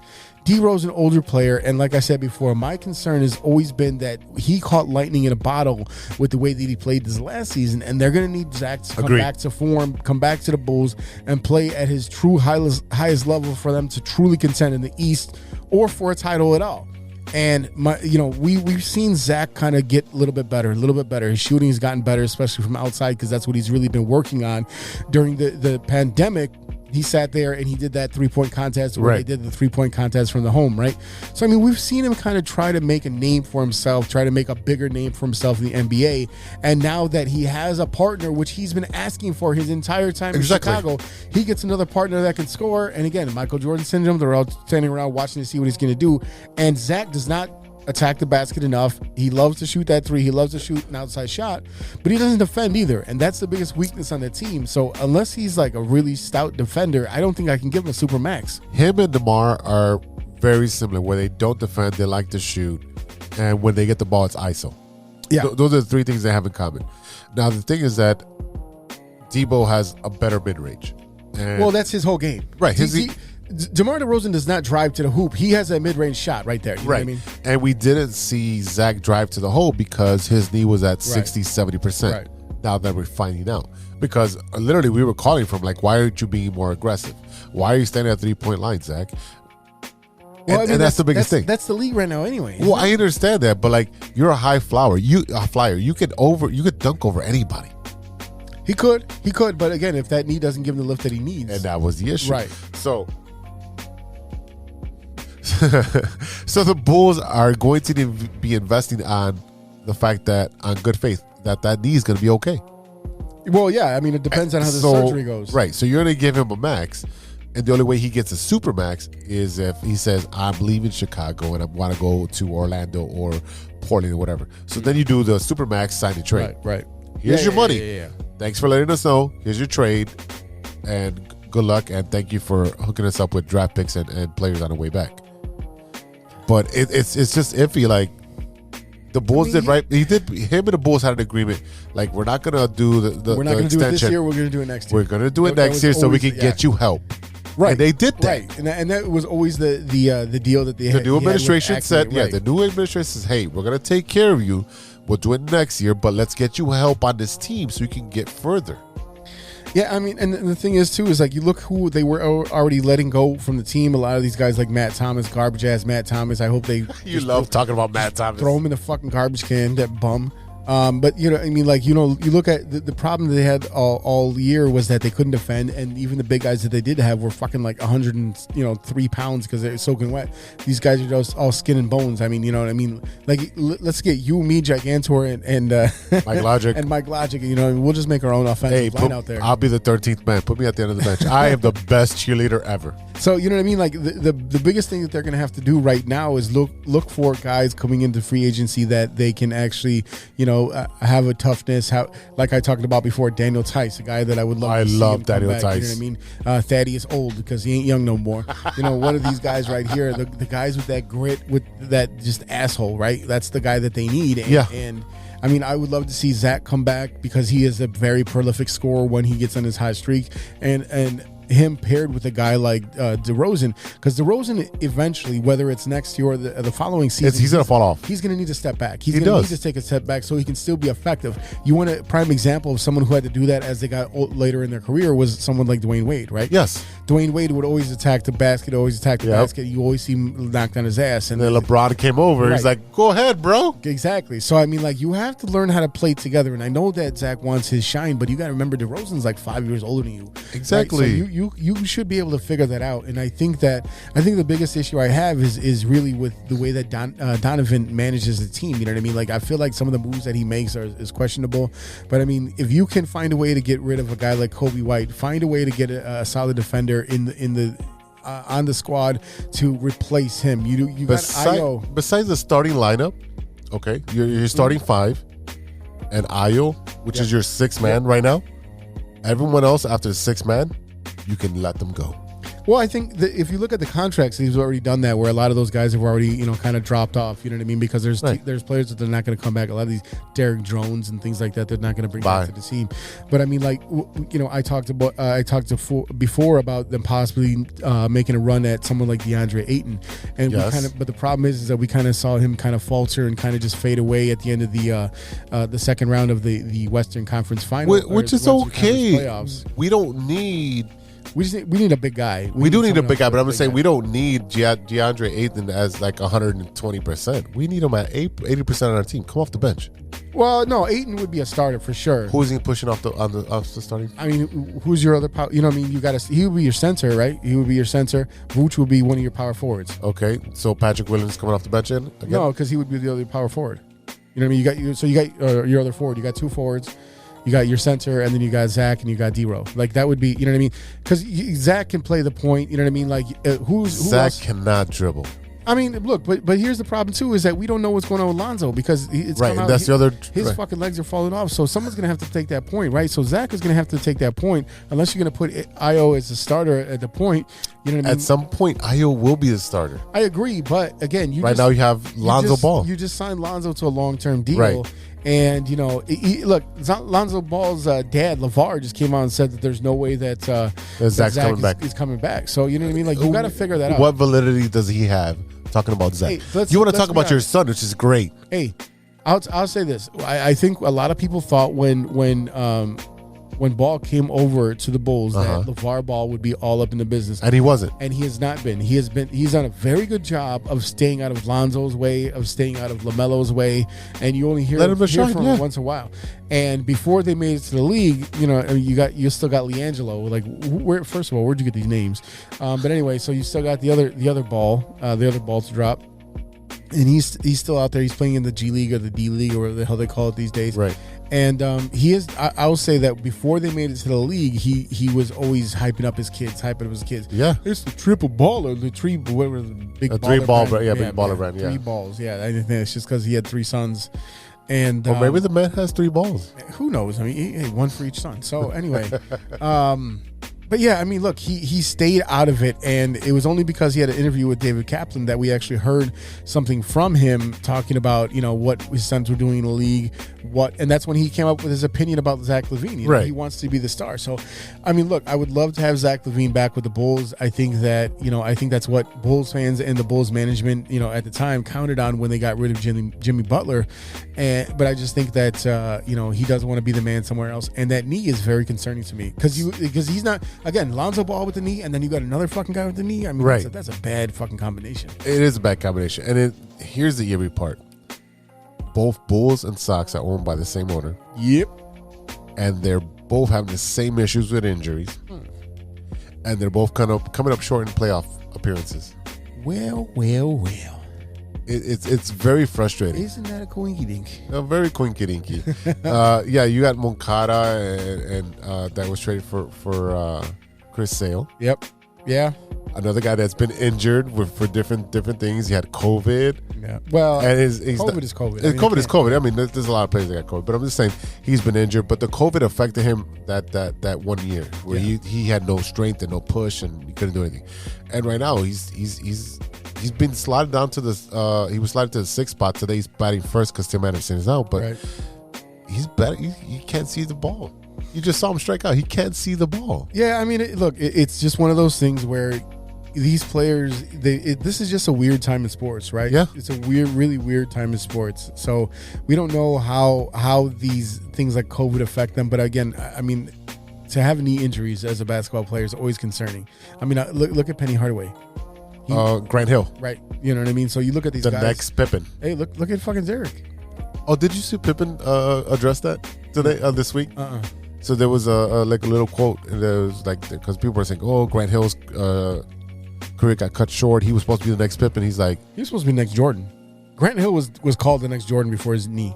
Speaker 5: D-Ro's an older player, and like I said before, my concern has always been that he caught lightning in a bottle with the way that he played this last season, and they're going to need Zach to come back to form, come back to the Bulls, and play at his true highest level for them to truly contend in the East or for a title at all. And we've seen Zach kind of get a little bit better. His shooting has gotten better, especially from outside, because that's what he's really been working on during the pandemic. He sat there and he did that 3-point contest where they did the 3-point contest from the home, right? So, I mean, we've seen him kind of try to make a name for himself, try to make a bigger name for himself in the NBA. And now that he has a partner, which he's been asking for his entire time in Chicago, he gets another partner that can score. And again, Michael Jordan syndrome, they're all standing around watching to see what he's going to do. And Zach does not attack the basket enough. He loves to shoot that three. He loves to shoot an outside shot, but he doesn't defend either. And that's the biggest weakness on the team. So unless he's like a really stout defender, I don't think I can give him a super max.
Speaker 4: Him and DeMar are very similar where they don't defend, they like to shoot. And when they get the ball, it's ISO.
Speaker 5: Yeah.
Speaker 4: Those are the three things they have in common. Now, the thing is that Debo has a better mid-range.
Speaker 5: Well, that's his whole game.
Speaker 4: Right.
Speaker 5: DeMar DeRozan does not drive to the hoop. He has a mid-range shot right there. You know what I mean?
Speaker 4: And we didn't see Zach drive to the hole because his knee was at 60, 70%. Right. Now that we're finding out. Because literally we were calling from why aren't you being more aggressive? Why are you standing at 3-point line, Zach?
Speaker 5: Well,
Speaker 4: and that's the biggest thing.
Speaker 5: That's the league right now anyway.
Speaker 4: Well, I understand that, but you're a high flyer. You could dunk over anybody.
Speaker 5: He could, but again, if that knee doesn't give him the lift that he needs.
Speaker 4: And that was the issue.
Speaker 5: Right.
Speaker 4: So the Bulls are going to be investing on the fact that, on good faith, that knee is going to be okay.
Speaker 5: Well, yeah. I mean, it depends on how the surgery goes.
Speaker 4: Right. So you're going to give him a max, and the only way he gets a super max is if he says, I'm leaving Chicago and I want to go to Orlando or Portland or whatever. So then you do the super max, sign the trade.
Speaker 5: Right.
Speaker 4: Here's your money. Yeah. Thanks for letting us know. Here's your trade, and good luck, and thank you for hooking us up with draft picks and players on the way back. But it's just iffy. The Bulls did right. Him and the Bulls had an agreement. We're not gonna do the
Speaker 5: we're not gonna
Speaker 4: extension.
Speaker 5: do it this year. We're gonna do it next year.
Speaker 4: We're gonna do it next year so we can get you help. Right. And they did that.
Speaker 5: Right. And that was always the deal that they had.
Speaker 4: The new administration said, the new administration says, hey, we're gonna take care of you. We'll do it next year, but let's get you help on this team so you can get further.
Speaker 5: Yeah, I mean, and the thing is, too, is you look who they were already letting go from the team. A lot of these guys like Matt Thomas, garbage-ass Matt Thomas. I hope they...
Speaker 4: You love talking about Matt Thomas.
Speaker 5: Throw him in the fucking garbage can, that bum. But you look at the problem that they had all year was that they couldn't defend, and even the big guys that they did have were fucking like 103 pounds because they're soaking wet. These guys are just all skin and bones. I mean, you know what I mean? Like, let's get you, me, Gigantor, and
Speaker 4: Mike Logic.
Speaker 5: and Mike Logic. You know, we'll just make our own offensive line out there.
Speaker 4: I'll be the 13th man. Put me at the end of the bench. I am the best cheerleader ever.
Speaker 5: So you know what I mean? Like the biggest thing that they're going to have to do right now is look for guys coming into free agency that they can actually, have a toughness. Like I talked about before, Daniel Tice, a guy that I would love. I love Daniel Tice. You know what I mean? Thaddeus old because he ain't young no more. One of these guys right here, the guys with that grit, with that just asshole, right? That's the guy that they need. And I mean, I would love to see Zach come back because he is a very prolific scorer when he gets on his high streak, and him paired with a guy like DeRozan, because DeRozan eventually, whether it's next year or the following season,
Speaker 4: he's going to fall off.
Speaker 5: He's going to need to step back. He's going to need to take a step back so he can still be effective. You want a prime example of someone who had to do that as they got later in their career was someone like Dwayne Wade, right?
Speaker 4: Yes.
Speaker 5: Dwayne Wade would always attack the basket, basket. You always see him knocked on his ass.
Speaker 4: And then LeBron came over. Right. He's like, go ahead, bro.
Speaker 5: Exactly. So, I mean, like, you have to learn how to play together. And I know that Zach wants his shine, but you got to remember DeRozan's like 5 years older than you.
Speaker 4: Exactly.
Speaker 5: Right? So you should be able to figure that out. And I think the biggest issue I have is really with the way that Donovan manages the team. You know what I mean? Like, I feel like some of the moves that he makes is questionable. But I mean, if you can find a way to get rid of a guy like Kobe White, find a way to get a solid defender on the squad to replace him. You got Ayo.
Speaker 4: Besides the starting lineup, okay, you're starting five, and Ayo, which is your sixth man right now. Everyone else after the sixth man, you can let them go.
Speaker 5: Well, I think that if you look at the contracts, he's already done that, where a lot of those guys have already, kind of dropped off. You know what I mean? Because there's players that they're not going to come back. A lot of these Derrick Jones and things like that, they're not going to bring back to the team. But I mean, like, I talked before about them possibly making a run at someone like DeAndre Ayton, and but the problem is that we kind of saw him kind of falter and kind of just fade away at the end of the second round of the Western Conference Final,
Speaker 4: which is okay. We don't need.
Speaker 5: We need a big guy.
Speaker 4: We do need a big guy, but I'm just saying we don't need DeAndre Ayton as like 120%. We need him at 80% on our team. Come off the bench.
Speaker 5: Well, no, Ayton would be a starter for sure.
Speaker 4: Who's he pushing off the starting?
Speaker 5: I mean, who's your other power? You know what I mean? He would be your center, right? He would be your center. Vooch would be one of your power forwards.
Speaker 4: Okay, so Patrick Williams coming off the bench again?
Speaker 5: No, because he would be the other power forward. You know what I mean? You got your other forward. You got two forwards. You got your center, and then you got Zach, and you got D-Row. Like, that would be, you know what I mean? Because Zach can play the point, you know what I mean? Like, who
Speaker 4: Zach
Speaker 5: else?
Speaker 4: Cannot dribble.
Speaker 5: I mean, look, but here's the problem, too, is that we don't know what's going on with Lonzo, because it's
Speaker 4: right, that's the other...
Speaker 5: His fucking legs are falling off, so someone's going to have to take that point, right? So Zach is going to have to take that point, unless you're going to put Ayo as a starter at the point, you know what I mean?
Speaker 4: At some point, Ayo will be the starter.
Speaker 5: I agree, but again,
Speaker 4: now you have Lonzo Ball.
Speaker 5: You just signed Lonzo to a long-term deal.
Speaker 4: Right.
Speaker 5: And, look, Lonzo Ball's dad, LeVar, just came out and said that there's no way that
Speaker 4: Zach
Speaker 5: is coming back. So, you know what I mean? Like, you got to figure that out.
Speaker 4: What validity does he have talking about Zach? Hey, you want to talk about your son, which is great.
Speaker 5: Hey, I'll say this. I think a lot of people thought when Ball came over to the Bulls that LeVar Ball would be all up in the business.
Speaker 4: And he wasn't.
Speaker 5: And he has not been. He's done a very good job of staying out of Lonzo's way, of staying out of LaMelo's way, and you only hear from him once in a while. And before they made it to the league, you still got LiAngelo. Like, first of all, where'd you get these names? But anyway, so you still got the other ball to drop. And he's still out there. He's playing in the G League or the D League or whatever the hell they call it these days.
Speaker 4: Right.
Speaker 5: And he is. I'll say that before they made it to the league, he was always hyping up his kids.
Speaker 4: Yeah.
Speaker 5: It's the triple baller, whatever the big baller
Speaker 4: big baller brand. Yeah.
Speaker 5: 3 balls. Yeah. I think it's just because he had 3 sons. And
Speaker 4: or maybe the man has 3 balls.
Speaker 5: Who knows? I mean, one for each son. So anyway. But yeah, I mean, look, he stayed out of it, and it was only because he had an interview with David Kaplan that we actually heard something from him talking about, what his sons were doing in the league, and that's when he came up with his opinion about Zach Levine.
Speaker 4: Right.
Speaker 5: He wants to be the star. So, I mean, look, I would love to have Zach Levine back with the Bulls. I think that's what Bulls fans and the Bulls management, at the time counted on when they got rid of Jimmy Butler. But I just think that, he doesn't want to be the man somewhere else. And that knee is very concerning to me because he's not. Again, Lonzo Ball with the knee, and then you got another fucking guy with the knee. I mean, that's a bad fucking combination.
Speaker 4: It is a bad combination. And here's the eerie part. both Bulls and Sox are owned by the same owner.
Speaker 5: Yep.
Speaker 4: And they're both having the same issues with injuries. And they're both coming up short in playoff appearances.
Speaker 5: Well.
Speaker 4: It's very frustrating.
Speaker 5: Isn't that a coinky dink?
Speaker 4: Very coinky dinky. Yeah, you got Moncada and that was traded for Chris Sale.
Speaker 5: Yep. Yeah.
Speaker 4: Another guy that's been injured for different things. He had COVID.
Speaker 5: Yeah. Well,
Speaker 4: and
Speaker 5: COVID is COVID.
Speaker 4: COVID is COVID. I mean, there's a lot of players that got COVID, but I'm just saying he's been injured. But the COVID affected him that 1 year where he had no strength and no push and he couldn't do anything. And right now he's been slotted down to the he was slotted to the 6th spot. Today he's batting first because Tim Anderson is out, but he's batting. You can't see the ball. You just saw him strike out. He can't see the ball.
Speaker 5: Yeah, I mean, it's just one of those things where these players, this is just a weird time in sports, right?
Speaker 4: Yeah.
Speaker 5: It's a really weird time in sports. So we don't know how these things like COVID affect them. But again, I mean, to have knee injuries as a basketball player is always concerning. I mean, look at Penny Hardaway.
Speaker 4: Grant Hill.
Speaker 5: Right. You know what I mean? So you look at these guys.
Speaker 4: The next Pippen.
Speaker 5: Hey, look at fucking Derek.
Speaker 4: Oh, did you see Pippen address that today, this week? So there was a little quote, and there was because people were saying, "Oh, Grant Hill's career got cut short. He was supposed to be the next Pippen." He's like,
Speaker 5: he was supposed to be the next Jordan. Grant Hill was called the next Jordan before his knee.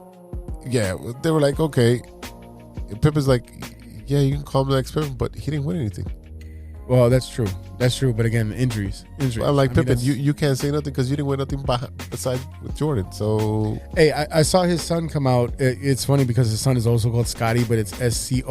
Speaker 4: Yeah, they were like, okay. And Pippen's like, yeah, you can call him the next Pippen, but he didn't win anything.
Speaker 5: Well, that's true. That's true. But again, injuries.
Speaker 4: Well, like Pippen, you can't say nothing because you didn't win nothing besides with Jordan. So
Speaker 5: hey, I saw his son come out. It's funny because his son is also called Scotty, but it's Scotty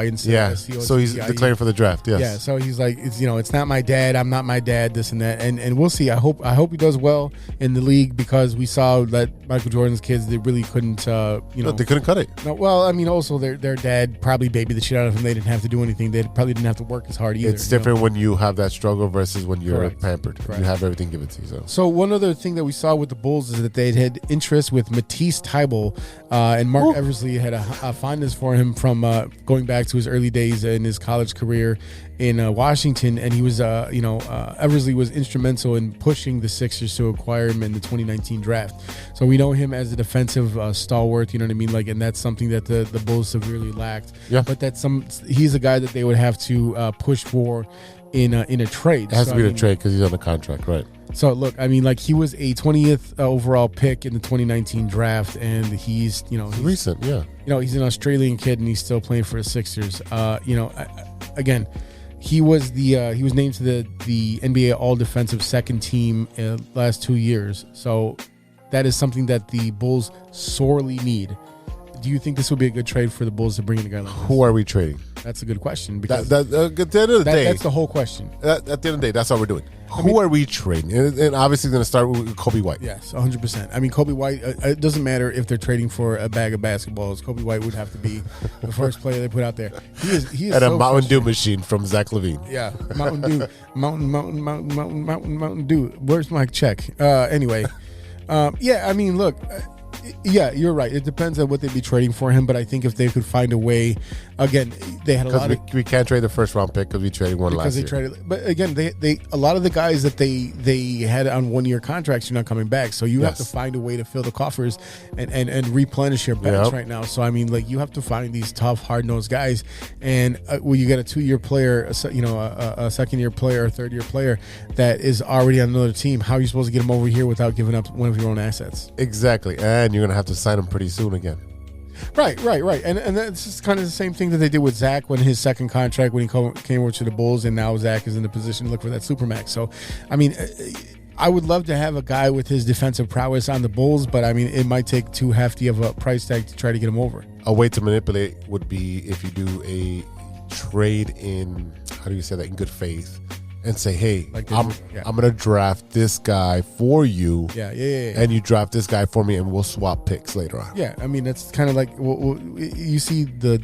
Speaker 5: instead of Scotty.
Speaker 4: So he's declaring for the draft. Yes.
Speaker 5: Yeah. So he's like, it's not my dad. I'm not my dad. This and that. And we'll see. I hope he does well in the league because we saw that Michael Jordan's kids, they really couldn't.
Speaker 4: No, they couldn't cut it.
Speaker 5: No. Well, I mean, also their dad probably babied the shit out of him. They didn't have to do anything. They probably didn't have to work as hard either.
Speaker 4: It's different when you have that struggle versus when you're
Speaker 5: Correct.
Speaker 4: pampered.
Speaker 5: Correct.
Speaker 4: You have everything given to you.
Speaker 5: So one other thing that we saw with the Bulls is that they had interest with Matisse Thybulle, and Mark Eversley had a fondness for him from going back to his early days in his college career in Washington, and he was, Eversley was instrumental in pushing the Sixers to acquire him in the 2019 draft. So we know him as a defensive stalwart, you know what I mean? Like, and that's something that the Bulls severely lacked.
Speaker 4: Yeah.
Speaker 5: But he's a guy that they would have to push for in a trade.
Speaker 4: It has to be a trade because he's on a contract, right?
Speaker 5: So look, I mean, like he was a 20th overall pick in the 2019 draft, and he's
Speaker 4: recent, yeah.
Speaker 5: He's an Australian kid, and he's still playing for the Sixers. Again, he was named to the NBA All Defensive Second Team last 2 years. So that is something that the Bulls sorely need. Do you think this would be a good trade for the Bulls to bring in a guy like this?
Speaker 4: Who are we trading?
Speaker 5: That's a good question. Because
Speaker 4: at the end of the day,
Speaker 5: that's the whole question.
Speaker 4: At the end of the day, that's all we're doing. Who are we trading? And obviously, going to start with Kobe White.
Speaker 5: Yes, 100%. I mean, Kobe White, it doesn't matter if they're trading for a bag of basketballs. Kobe White would have to be the first player they put out there. He is
Speaker 4: and
Speaker 5: so
Speaker 4: a Mountain Dew machine from Zach Levine.
Speaker 5: Yeah, Mountain Dew. Mountain Dew. Where's my check? Anyway, yeah, I mean, look. Yeah, you're right. It depends on what they'd be trading for him, but I think if they could find a way, again, they had a lot of.
Speaker 4: We can't trade the first round pick because we traded one last year.
Speaker 5: Traded, but again, they a lot of the guys that they had on 1 year contracts are not coming back, so you have to find a way to fill the coffers and replenish your bench right now. So I mean, like you have to find these tough, hard nosed guys, and when you get a 2 year player, a second year player, a third year player that is already on another team, how are you supposed to get him over here without giving up one of your own assets?
Speaker 4: Exactly, and you're gonna have to sign him pretty soon again.
Speaker 5: Right. And that's just kind of the same thing that they did with Zach when his second contract, when he came over to the Bulls, and now Zach is in the position to look for that Supermax. So, I mean, I would love to have a guy with his defensive prowess on the Bulls, but I mean, it might take too hefty of a price tag to try to get him over.
Speaker 4: A way to manipulate would be if you do a trade in, how do you say that, in good faith, and say, hey, I'm going to draft this guy for you.
Speaker 5: Yeah.
Speaker 4: And you draft this guy for me, and we'll swap picks later on.
Speaker 5: Yeah, I mean, that's kind of like you see the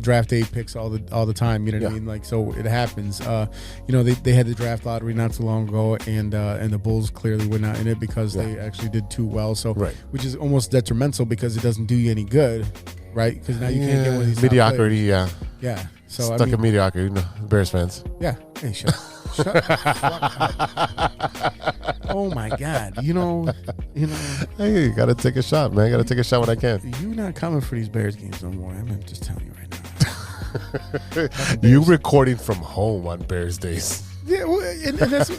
Speaker 5: draft day picks all the time. You know what I mean? Like, so it happens. They had the draft lottery not too long ago, and the Bulls clearly were not in it because they actually did too well. So, which is almost detrimental because it doesn't do you any good, right? Because now you can't get one of these
Speaker 4: mediocrity.
Speaker 5: Yeah. So
Speaker 4: stuck in mediocrity. Bears fans.
Speaker 5: Yeah. Hey, shut Shut the fuck up. Oh my God. You know.
Speaker 4: Hey, gotta take a shot, man. Gotta take a shot when I can.
Speaker 5: You're not coming for these Bears games no more. I'm just telling you right now.
Speaker 4: You recording from home on Bears days.
Speaker 5: Yeah, well, and that's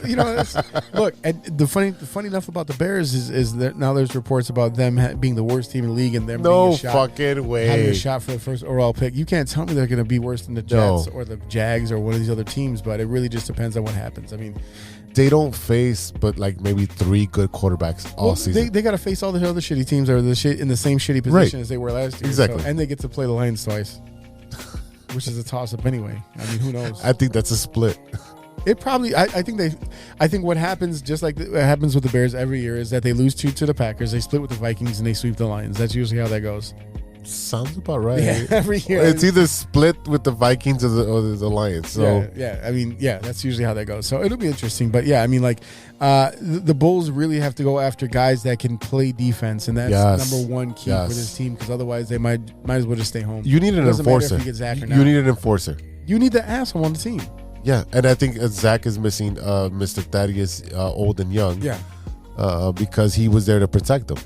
Speaker 5: look. And the funny enough about the Bears is that now there's reports about them being the worst team in the league and them
Speaker 4: No
Speaker 5: being a shot,
Speaker 4: fucking
Speaker 5: having a
Speaker 4: way.
Speaker 5: shot for the first overall pick. You can't tell me they're going to be worse than the Jets or the Jags or one of these other teams, but it really just depends on what happens. I mean,
Speaker 4: They don't face but like maybe 3 good quarterbacks all season.
Speaker 5: They got to face all the other shitty teams or in the same shitty position as they were last year.
Speaker 4: Exactly.
Speaker 5: And they get to play the Lions twice, which is a toss up anyway. I mean, who knows?
Speaker 4: I think that's a split.
Speaker 5: It probably. I think what happens, just like what happens with the Bears every year, is that they lose 2 to the Packers, they split with the Vikings, and they sweep the Lions. That's usually how that goes.
Speaker 4: Sounds about right.
Speaker 5: Yeah, every year
Speaker 4: It's either split with the Vikings or the Lions. So
Speaker 5: yeah. I mean, yeah, that's usually how that goes. So it'll be interesting. But yeah, I mean, like the Bulls really have to go after guys that can play defense, and that's number one key for this team. Because otherwise, they might as well just stay home.
Speaker 4: You need an enforcer.
Speaker 5: If you get Zach or not.
Speaker 4: You need an enforcer.
Speaker 5: You need the asshole on the team.
Speaker 4: Yeah, and I think Zach is missing Mr. Thaddeus Old and Young.
Speaker 5: Yeah,
Speaker 4: because he was there to protect them.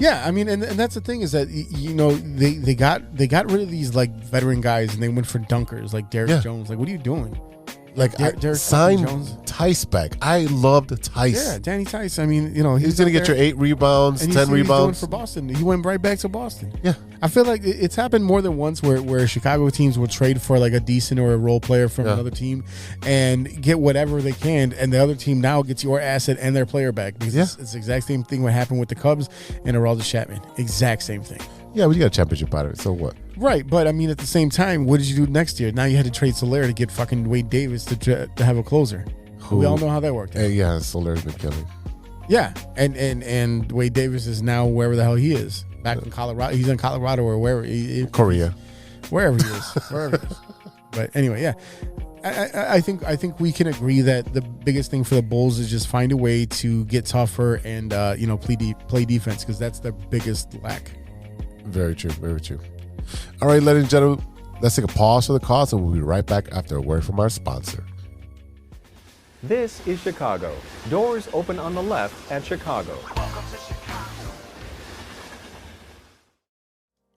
Speaker 5: Yeah, I mean, and that's the thing is that they got rid of these like veteran guys and they went for dunkers like Derrick Jones. Like, what are you doing?
Speaker 4: Like,
Speaker 5: Derrick
Speaker 4: sign
Speaker 5: Jones.
Speaker 4: Tice back. I loved Tice.
Speaker 5: Yeah, Danny Tice. I mean,
Speaker 4: he's gonna get your 8 rebounds,
Speaker 5: and
Speaker 4: 10 rebounds
Speaker 5: for Boston. He went right back to Boston.
Speaker 4: Yeah,
Speaker 5: I feel like it's happened more than once where Chicago teams will trade for like a decent or a role player from another team and get whatever they can, and the other team now gets your asset and their player back because it's the exact same thing what happened with the Cubs and Aroldis Chapman. Exact same thing.
Speaker 4: Yeah, but you got a championship out of it. So what?
Speaker 5: Right, but I mean, at the same time, what did you do next year? Now you had to trade Soler to get fucking Wade Davis to have a closer. We all know how that worked.
Speaker 4: Yeah, Soler's been killing.
Speaker 5: Yeah, and Wade Davis is now wherever the hell he is, back in Colorado. He's in Colorado or wherever.
Speaker 4: Korea.
Speaker 5: Wherever he is. Wherever he is. But anyway, yeah. I think we can agree that the biggest thing for the Bulls is just find a way to get tougher and play defense, because that's their biggest lack.
Speaker 4: Very true. Very true. All right, ladies and gentlemen, let's take a pause for the cause, and we'll be right back after a word from our sponsor.
Speaker 8: This is Chicago. Doors open on the left at Chicago.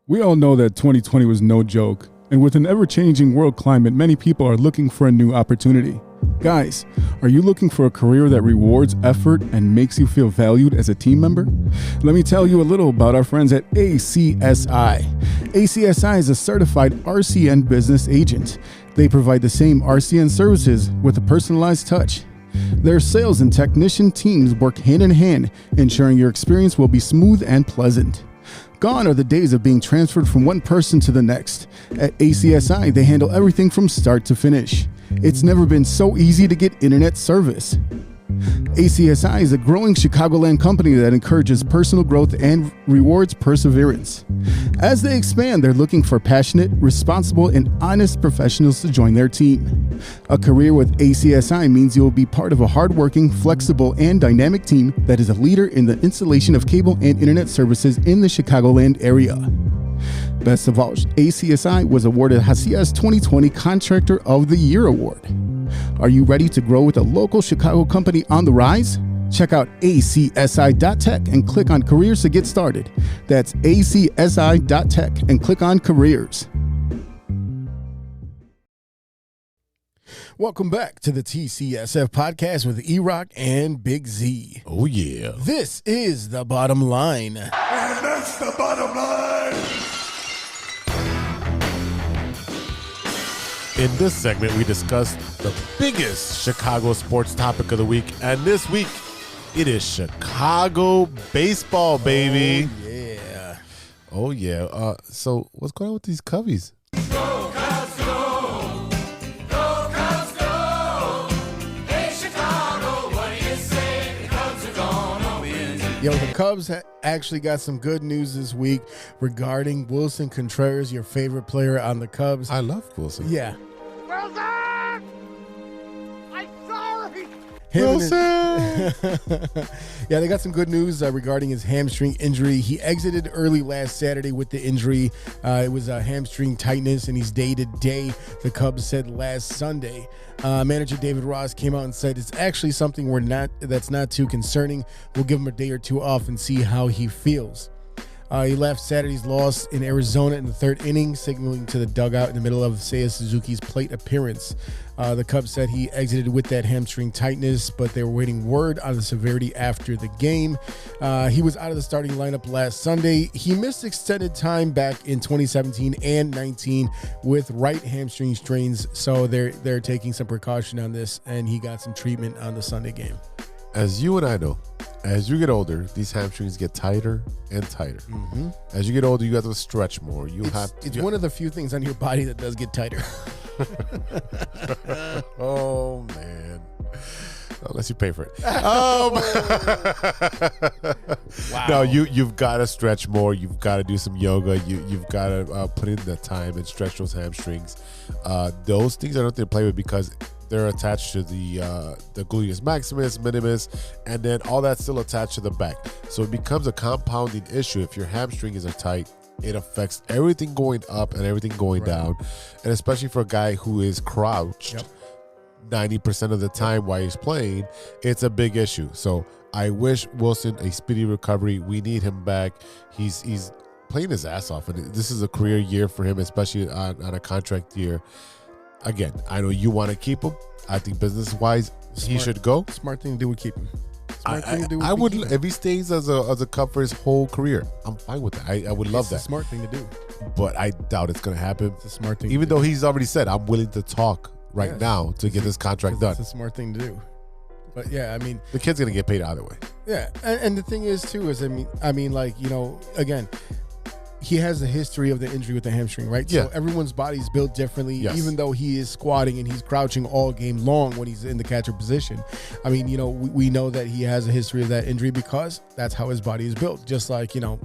Speaker 5: We all know that 2020 was no joke, and with an ever-changing world climate, many people are looking for a new opportunity. Guys, are you looking for a career that rewards effort and makes you feel valued as a team member? Let me tell you a little about our friends at ACSI. ACSI is a certified RCN business agent. They provide the same RCN services with a personalized touch. Their sales and technician teams work hand in hand, ensuring your experience will be smooth and pleasant. Gone are the days of being transferred from one person to the next. At ACSI, they handle everything from start to finish. It's never been so easy to get internet service. ACSI is a growing Chicagoland company that encourages personal growth and rewards perseverance. As they expand, they're looking for passionate, responsible, and honest professionals to join their team. A career with ACSI means you'll be part of a hardworking, flexible, and dynamic team that is a leader in the installation of cable and internet services in the Chicagoland area. Best of all, ACSI was awarded Hacia's 2020 Contractor of the Year Award. Are you ready to grow with a local Chicago company on the rise? Check out acsi.tech and click on careers to get started. That's acsi.tech and click on careers. Welcome back to the TCSF podcast with E-Rock and Big Z.
Speaker 4: Oh, yeah.
Speaker 5: This is The Bottom Line.
Speaker 1: And that's the bottom line.
Speaker 4: In this segment, we discuss the biggest Chicago sports topic of the week. And this week, it is Chicago baseball, baby.
Speaker 5: Oh, yeah.
Speaker 4: Oh, yeah. So what's going on with these Cubbies?
Speaker 2: Go, Cubs, go! Go, Cubs, go! Hey, Chicago, what do you say? The Cubs are gonna win.
Speaker 5: Yo, the Cubs actually got some good news this week regarding Wilson Contreras, your favorite player on the Cubs.
Speaker 4: I love Wilson.
Speaker 5: Yeah.
Speaker 2: Wilson! I'm sorry!
Speaker 5: Yeah, they got some good news regarding his hamstring injury. He exited early last Saturday with the injury. It was a hamstring tightness, and he's day-to-day, the Cubs said last Sunday. Manager David Ross came out and said it's actually something that's not too concerning. We'll give him a day or two off and see how he feels. He left Saturday's loss in Arizona in the third inning, signaling to the dugout in the middle of Seiya Suzuki's plate appearance. The Cubs said he exited with that hamstring tightness, but they were waiting word on the severity after the game. He was out of the starting lineup last Sunday. He missed extended time back in 2017 and 19 with right hamstring strains, so they're taking some precaution on this, and he got some treatment on the Sunday game.
Speaker 4: As you and I know, as you get older, these hamstrings get tighter and tighter.
Speaker 5: Mm-hmm.
Speaker 4: As you get older, you have to stretch more.
Speaker 5: It's one of the few things on your body that does get tighter.
Speaker 4: Oh, man. Unless you pay for it.
Speaker 5: Wow.
Speaker 4: No, you've got to stretch more. You've got to do some yoga. You've got to put in the time and stretch those hamstrings. Those things are nothing to play with because they're attached to the gluteus maximus, minimus, and then all that's still attached to the back. So it becomes a compounding issue. If your hamstring is tight, it affects everything going up and everything going down. And especially for a guy who is crouched 90% of the time while he's playing, it's a big issue. So I wish Wilson a speedy recovery. We need him back. He's playing his ass off, and this is a career year for him, especially on a contract year. Again, I know you want to keep him. I think business-wise, he should go.
Speaker 5: Smart thing to do would keep him.
Speaker 4: I would, if he stays as a Cub for his whole career, I'm fine with that. I would love that.
Speaker 5: It's a smart thing to do.
Speaker 4: But I doubt it's going to happen.
Speaker 5: It's a smart thing.
Speaker 4: Even though he's already said, I'm willing to talk right now to get this contract done.
Speaker 5: It's a smart thing to do. But yeah, I mean,
Speaker 4: the kid's going to get paid either way.
Speaker 5: Yeah, and the thing is too is I mean, like, you know, again, he has a history of the injury with the hamstring, right?
Speaker 4: Yeah.
Speaker 5: So everyone's body's built differently,
Speaker 4: Yes.
Speaker 5: even though he is squatting and he's crouching all game long when he's in the catcher position. I mean, you know, we know that he has a history of that injury because that's how his body is built. Just like, you know,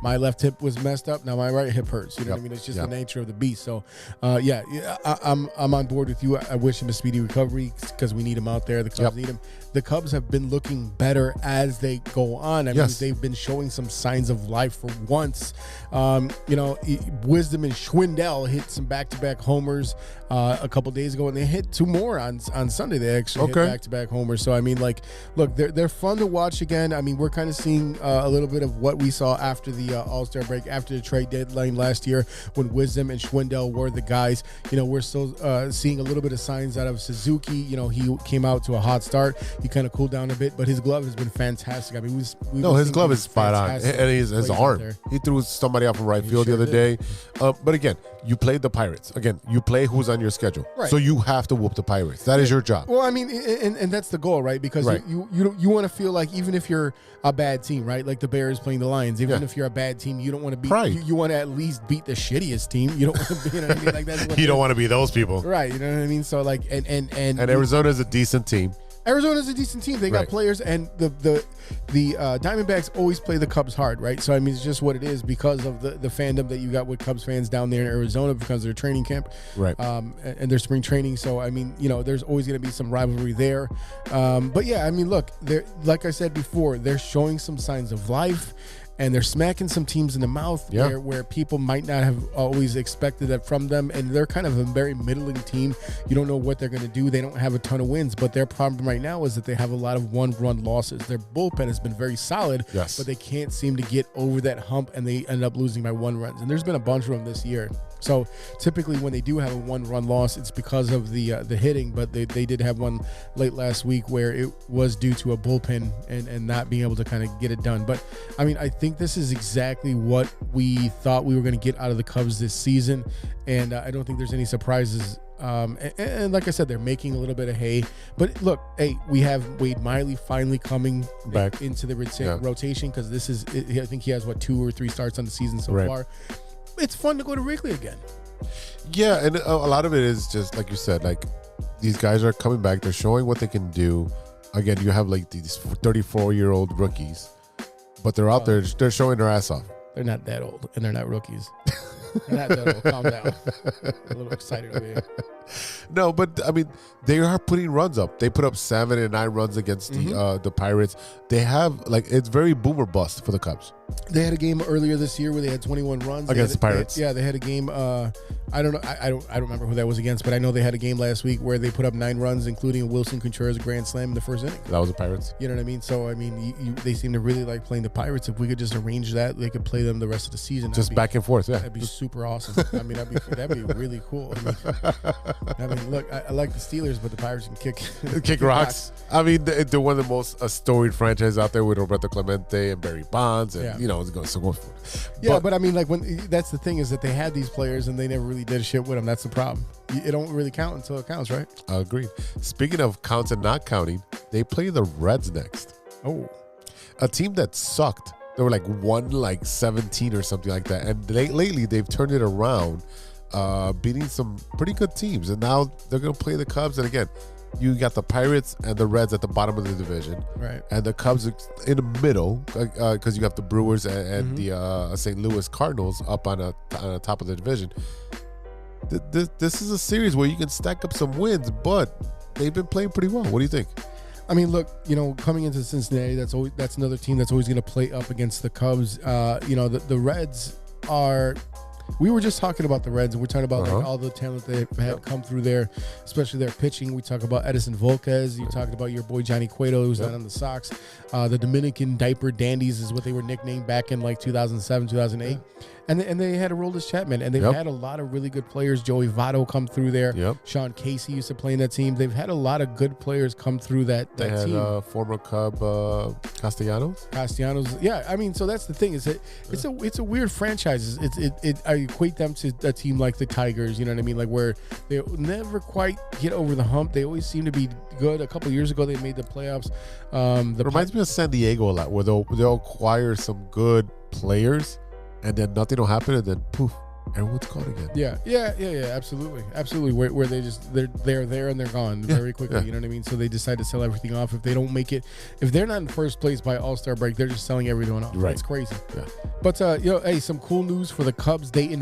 Speaker 5: my left hip was messed up, now my right hip hurts. You know what I mean? It's just the nature of the beast. So, I'm on board with you. I wish him a speedy recovery because we need him out there. The Cubs need him. The Cubs have been looking better as they go on. I mean, they've been showing some signs of life for once. You know, Wisdom and Schwindel hit some back-to-back homers a couple days ago, and they hit two more on Sunday. They actually hit back-to-back homers. So, I mean, like, look, they're fun to watch again. I mean, we're kind of seeing a little bit of what we saw after the All-Star break, after the trade deadline last year when Wisdom and Schwindel were the guys. You know, we're still seeing a little bit of signs out of Suzuki. You know, he came out to a hot start. He kind of cooled down a bit, but his glove has been fantastic. I mean,
Speaker 4: his glove is spot on, and his arm. He threw somebody out from right field the other day. But again, you played the Pirates. Again, you play who's on your schedule, so you have to whoop the Pirates. That is your job.
Speaker 5: Well, I mean, and that's the goal, right? Because you want to feel like even if you're a bad team, right? Like the Bears playing the Lions, even if you're a bad team, you don't want to be. You want to at least beat the shittiest team. You don't want to be. You know what I mean? Like that's what
Speaker 4: you don't want to be those people,
Speaker 5: right? You know what I mean? So like, and
Speaker 4: Arizona is a decent team.
Speaker 5: Arizona's a decent team. They got players, and the Diamondbacks always play the Cubs hard, right? So I mean, it's just what it is because of the fandom that you got with Cubs fans down there in Arizona because of their training camp,
Speaker 4: right?
Speaker 5: And their spring training. So I mean, you know, there's always going to be some rivalry there. But yeah, I mean, look, they're like I said before, they're showing some signs of life. And they're smacking some teams in the mouth where people might not have always expected that from them. And they're kind of a very middling team. You don't know what they're going to do. They don't have a ton of wins. But their problem right now is that they have a lot of one-run losses. Their bullpen has been very solid, but they can't seem to get over that hump, and they end up losing by 1 run. And there's been a bunch of them this year. So typically when they do have a 1-run loss, it's because of the hitting, but they did have one late last week where it was due to a bullpen and not being able to kind of get it done. But I mean, I think this is exactly what we thought we were going to get out of the Cubs this season, and I don't think there's any surprises. And like I said, they're making a little bit of hay. But look, hey, we have Wade Miley finally coming back into the rotation because this is, I think he has, 2 or 3 starts on the season so far. It's fun to go to Wrigley again.
Speaker 4: Yeah, and a lot of it is just like you said, like these guys are coming back. They're showing what they can do. Again, you have like these 34-year-old rookies, but they're out there. They're showing their ass off.
Speaker 5: They're not that old, and they're not rookies. They're not that old. Calm down. A little excited over here.
Speaker 4: No, but I mean, they are putting runs up. They put up 7 and 9 runs against the Pirates. They have it's very boomer bust for the Cubs.
Speaker 5: They had a game earlier this year where they had 21 runs
Speaker 4: against the Pirates.
Speaker 5: They had a game. I don't know. I don't remember who that was against, but I know they had a game last week where they put up 9 runs, including Wilson Contreras grand slam in the first inning.
Speaker 4: That was the Pirates.
Speaker 5: You know what I mean? So I mean, they seem to really like playing the Pirates. If we could just arrange that, they could play them the rest of the season.
Speaker 4: Just back and forth. Yeah,
Speaker 5: that'd be super awesome. I mean, that'd be really cool. I mean, look, I like the Steelers, but the Pirates can kick
Speaker 4: rocks. I mean, they're one of the most storied franchises out there with Roberto Clemente and Barry Bonds, and it's going so go for it.
Speaker 5: Yeah, but I mean, like that's the thing is that they had these players and they never really did shit with them. That's the problem. It don't really count until it counts, right?
Speaker 4: Agreed. Speaking of counts and not counting, they play the Reds next.
Speaker 5: Oh,
Speaker 4: a team that sucked. They were like 1-17 or something like that, and lately they've turned it around, beating some pretty good teams, and now they're going to play the Cubs. And again, you got the Pirates and the Reds at the bottom of the division,
Speaker 5: right? And
Speaker 4: the Cubs are in the middle because you have the Brewers and the St. Louis Cardinals up on the top of the division. This is a series where you can stack up some wins, but they've been playing pretty well. What do you think?
Speaker 5: I mean, look, coming into Cincinnati, that's another team that's always going to play up against the Cubs. The Reds are. We were just talking about the Reds, and we're talking about like all the talent they've had come through there, especially their pitching. We talk about Edison Volquez. You talked about your boy Johnny Cueto, who's not on the Sox. The Dominican Diaper Dandies is what they were nicknamed back in like 2007, 2008. And they had Aroldis Chapman, and they've had a lot of really good players. Joey Votto come through there. Sean Casey used to play in that team. They've had a lot of good players come through that
Speaker 4: they
Speaker 5: team.
Speaker 4: Had former Cub Castellanos.
Speaker 5: Yeah. I mean, so that's the thing is that it's a weird franchise. I equate them to a team like the Tigers. You know what I mean? Like where they never quite get over the hump. They always seem to be good. A couple of years ago, they made the playoffs.
Speaker 4: It reminds me of San Diego a lot, where they'll acquire some good players, and then nothing will happen, and then poof, everyone's caught again.
Speaker 5: Yeah, absolutely. Where they're there and they're gone very quickly. You know what I mean? So they decide to sell everything off. If they don't make it, if they're not in first place by All-Star break, they're just selling everything off.
Speaker 4: Right.
Speaker 5: It's crazy.
Speaker 4: Yeah.
Speaker 5: But hey, some cool news for the Cubs. They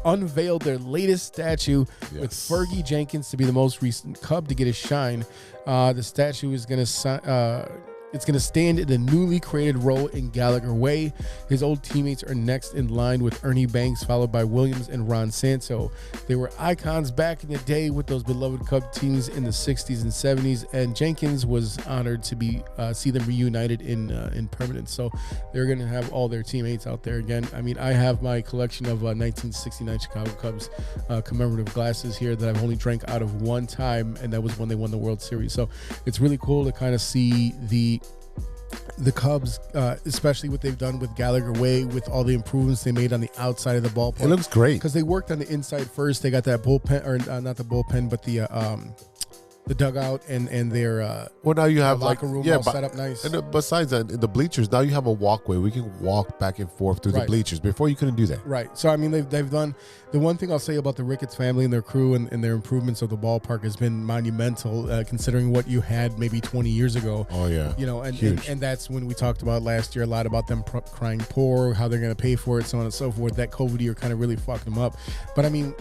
Speaker 5: unveiled their latest statue with Fergie Jenkins to be the most recent Cub to get a shine. The statue is going to It's going to stand in a newly created role in Gallagher Way. His old teammates are next in line with Ernie Banks, followed by Williams and Ron Santo. They were icons back in the day with those beloved Cub teams in the 60s and 70s, and Jenkins was honored to see them reunited in permanence. So they're going to have all their teammates out there again. I mean, I have my collection of 1969 Chicago Cubs commemorative glasses here that I've only drank out of one time, and that was when they won the World Series. So it's really cool to kind of see the Cubs, especially what they've done with Gallagher Way, with all the improvements they made on the outside of the ballpark.
Speaker 4: It looks great
Speaker 5: because they worked on the inside first. They got that bullpen, or not the bullpen, but the dugout and their
Speaker 4: now you have
Speaker 5: locker room all set up nice.
Speaker 4: And besides that, in the bleachers, now you have a walkway. We can walk back and forth through the bleachers. Before you couldn't do that.
Speaker 5: Right. So I mean, they've done. The one thing I'll say about the Ricketts family and their crew and their improvements of the ballpark has been monumental, considering what you had maybe 20 years ago.
Speaker 4: Oh yeah.
Speaker 5: And that's when we talked about last year a lot about them crying poor, how they're going to pay for it, so on and so forth. That COVID year kind of really fucked them up. But I mean,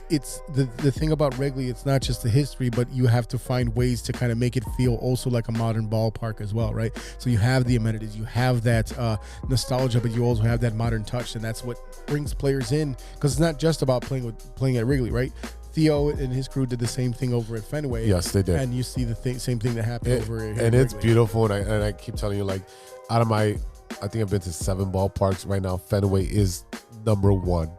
Speaker 5: it's the thing about Wrigley. It's not just the history, but you have to find ways to kind of make it feel also like a modern ballpark as well, right? So you have the amenities, you have that nostalgia, but you also have that modern touch, and that's what brings players in, because it's not just about playing at Wrigley, right? Theo and his crew did the same thing over at Fenway.
Speaker 4: Yes, they did.
Speaker 5: And you see the same thing that happened over here.
Speaker 4: And it's beautiful, and I keep telling you, like, out of I think I've been to 7 ballparks right now. Fenway is number 1.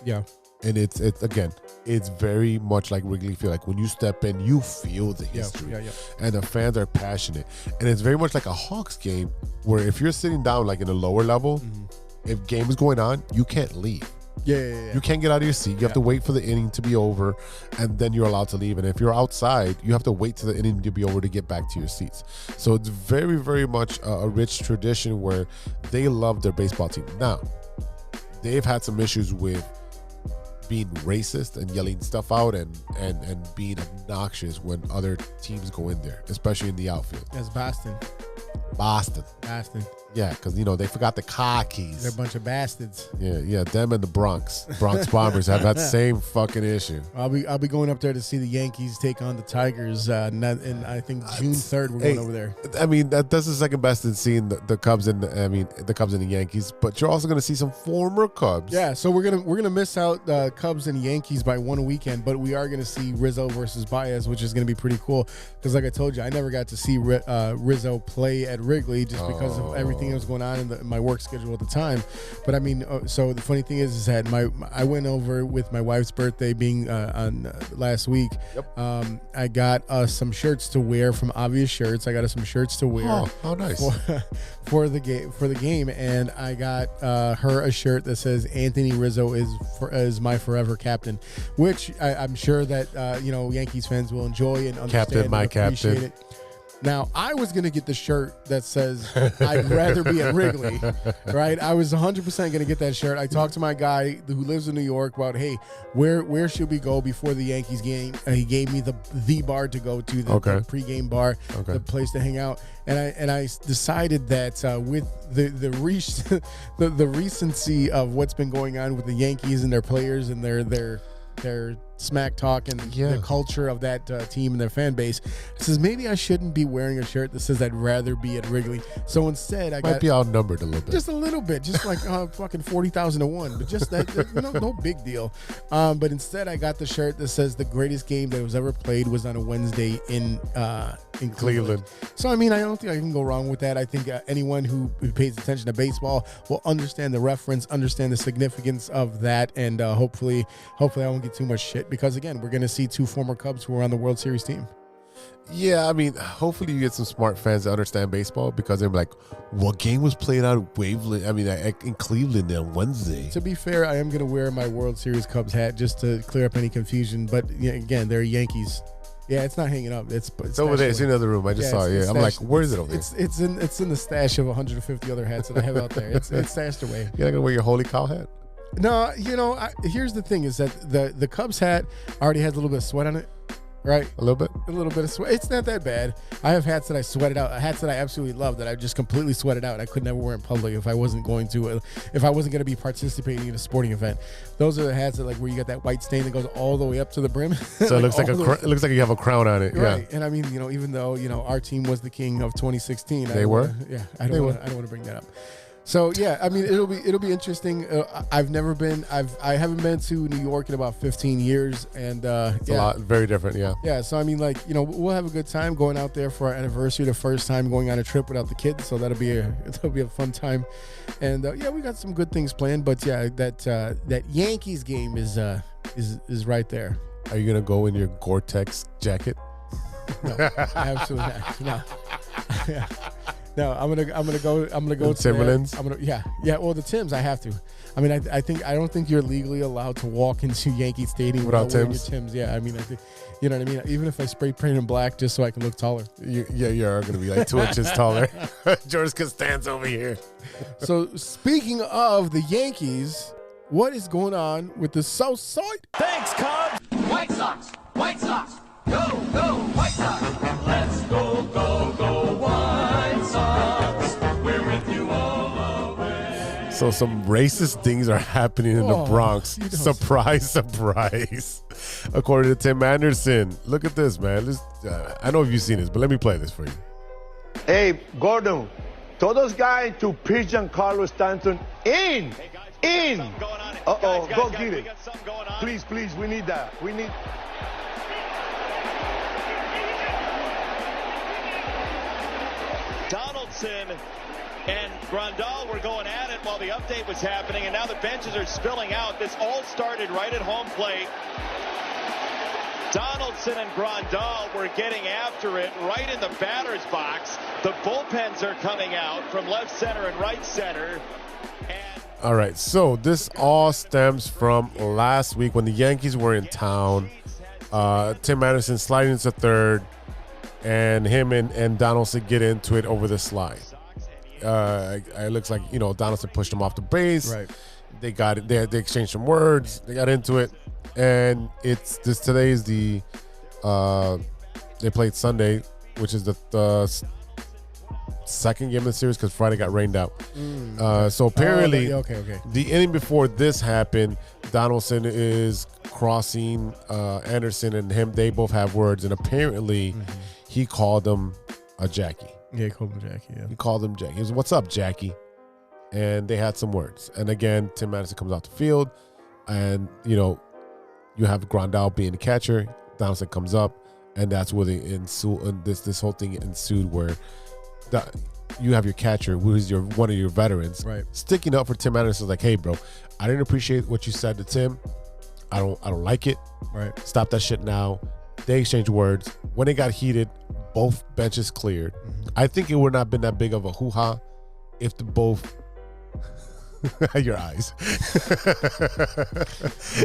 Speaker 5: Yeah.
Speaker 4: And it's again, it's very much like Wrigley Field. Like when you step in, you feel the history.
Speaker 5: Yeah.
Speaker 4: And the fans are passionate. And it's very much like a Hawks game, where if you're sitting down like in a lower level, if game is going on, you can't leave.
Speaker 5: Yeah.
Speaker 4: You can't get out of your seat. You have to wait for the inning to be over, and then you're allowed to leave. And if you're outside, you have to wait till the inning to be over to get back to your seats. So it's very, very much a rich tradition where they love their baseball team. Now, they've had some issues with being racist and yelling stuff out and being obnoxious when other teams go in there, especially in the outfield.
Speaker 5: That's Boston.
Speaker 4: Yeah, because, you know, they forgot the car
Speaker 5: They're
Speaker 4: keys.
Speaker 5: a bunch of bastards.
Speaker 4: Yeah, them and the Bronx Bombers have that same fucking issue.
Speaker 5: I'll be going up there to see the Yankees take on the Tigers. And I think June 3rd we're going over there.
Speaker 4: I mean, that's the second best in seeing the Cubs and the Cubs and the Yankees. But you're also going to see some former Cubs.
Speaker 5: Yeah, so we're gonna miss out Cubs and Yankees by one weekend, but we are gonna see Rizzo versus Baez, which is gonna be pretty cool. Because like I told you, I never got to see Rizzo play at Wrigley just because of everything that was going on in my work schedule at the time. But I mean, so the funny thing is that I went over with my wife's birthday being on last week.
Speaker 4: Yep.
Speaker 5: I got us some shirts to wear from Obvious Shirts. I got us some shirts to wear.
Speaker 4: Oh, how nice.
Speaker 5: For the game, and I got her a shirt that says Anthony Rizzo is my forever captain, which I'm sure that Yankees fans will enjoy and understand.
Speaker 4: Captain, my
Speaker 5: and appreciate
Speaker 4: captain.
Speaker 5: it. Now, I was going to get the shirt that says, I'd rather be at Wrigley, right? I was 100% going to get that shirt. I talked to my guy who lives in New York about, hey, where should we go before the Yankees game? He gave me the bar to go to, the pregame bar, the place to hang out. And I decided that with the recency of what's been going on with the Yankees and their players and their smack talk and the culture of that team and their fan base, it says maybe I shouldn't be wearing a shirt that says I'd rather be at Wrigley. So instead, I
Speaker 4: might be outnumbered a little bit.
Speaker 5: Just a little bit, just like fucking 40,000 to 1, but just that, no big deal. But instead, I got the shirt that says the greatest game that was ever played was on a Wednesday in Cleveland. So I mean, I don't think I can go wrong with that. I think anyone who pays attention to baseball will understand the reference, understand the significance of that, and hopefully I won't get too much shit. Because, again, we're going to see two former Cubs who are on the World Series team.
Speaker 4: Yeah, I mean, hopefully you get some smart fans that understand baseball because they're like, what game was played on Waveland? I mean, in Cleveland on Wednesday.
Speaker 5: To be fair, I am going to wear my World Series Cubs hat just to clear up any confusion. But, again, they're Yankees. Yeah, it's not hanging up. It's
Speaker 4: over there. It's in the other room. I just saw it. Yeah, I'm like, where is it over there?
Speaker 5: It's in the stash of 150 other hats that I have out there. It's stashed away.
Speaker 4: You're not going to wear your Holy Cow hat?
Speaker 5: No, here's the thing is that the Cubs hat already has a little bit of sweat on it, right?
Speaker 4: A little bit
Speaker 5: of sweat. It's not that bad. I have hats that I sweated out, hats that I absolutely love that I just completely sweated out. I could never wear in public if I wasn't going to be participating in a sporting event. Those are the hats that where you got that white stain that goes all the way up to the brim.
Speaker 4: So it looks it looks like you have a crown on it.
Speaker 5: Right.
Speaker 4: Yeah.
Speaker 5: And I mean, even though our team was the king of 2016,
Speaker 4: they were.
Speaker 5: I don't want to bring that up. So yeah, I mean it'll be interesting. I haven't been to New York in about 15 years, and
Speaker 4: it's a lot, very different. Yeah.
Speaker 5: Yeah. So I mean, we'll have a good time going out there for our anniversary, the first time going on a trip without the kids. So that'll be a fun time, and we got some good things planned. But yeah, that Yankees game is right there.
Speaker 4: Are you gonna go in your Gore-Tex jacket?
Speaker 5: No, absolutely not. No. Yeah. No, I'm gonna go.
Speaker 4: Timberlands.
Speaker 5: Well, the Timbs I have to. I mean, I don't think you're legally allowed to walk into Yankee Stadium without wearing your Timbs. Yeah, I mean, I think, you know what I mean. Even if I spray paint in black just so I can look taller.
Speaker 4: You are gonna be like 2 inches taller. George Costanza over here.
Speaker 5: So speaking of the Yankees, what is going on with the South Side?
Speaker 2: Thanks, Cubs. White Sox. White Sox. Go, go, White Sox. Let's go, go, go, White Sox. We're with you all the way.
Speaker 4: So some racist things are happening in the Bronx. Surprise, surprise. According to Tim Anderson. Look at this, man. I know if you've seen this, but let me play this for you.
Speaker 9: Hey, Gordon, todos guys to pitch Giancarlo Stanton in. Hey guys, in. Uh-oh, go get it. Please, we need that. We need...
Speaker 10: Donaldson and Grandal were going at it while the update was happening, and now the benches are spilling out. This all started right at home plate. Donaldson and Grandal were getting after it right in the batter's box. The bullpens are coming out from left center and right center.
Speaker 4: All right, so this all stems from last week when the Yankees were in town. Tim Anderson sliding into third, and him and Donaldson get into it over the slide. It looks like Donaldson pushed him off the base.
Speaker 5: Right.
Speaker 4: They got it. They exchanged some words. They got into it, and today is the they played Sunday, which is the second game of the series because Friday got rained out. So apparently, the inning before this happened, Donaldson is crossing Anderson and him. They both have words, and apparently he called him a Jackie.
Speaker 5: Yeah, he called him Jackie. Yeah,
Speaker 4: he called him Jackie. He was, "What's up, Jackie?" And they had some words. And again, Tim Anderson comes out the field, and you have Grandal being the catcher. Donaldson comes up, and that's where this whole thing ensued, where you have your catcher, who is one of your veterans, sticking up for Tim Anderson. Like, "Hey, bro, I didn't appreciate what you said to Tim. I don't like it.
Speaker 5: Right.
Speaker 4: Stop that shit now." They exchanged words. When it got heated, both benches cleared. I think it would not have been that big of a hoo-ha if the both your eyes.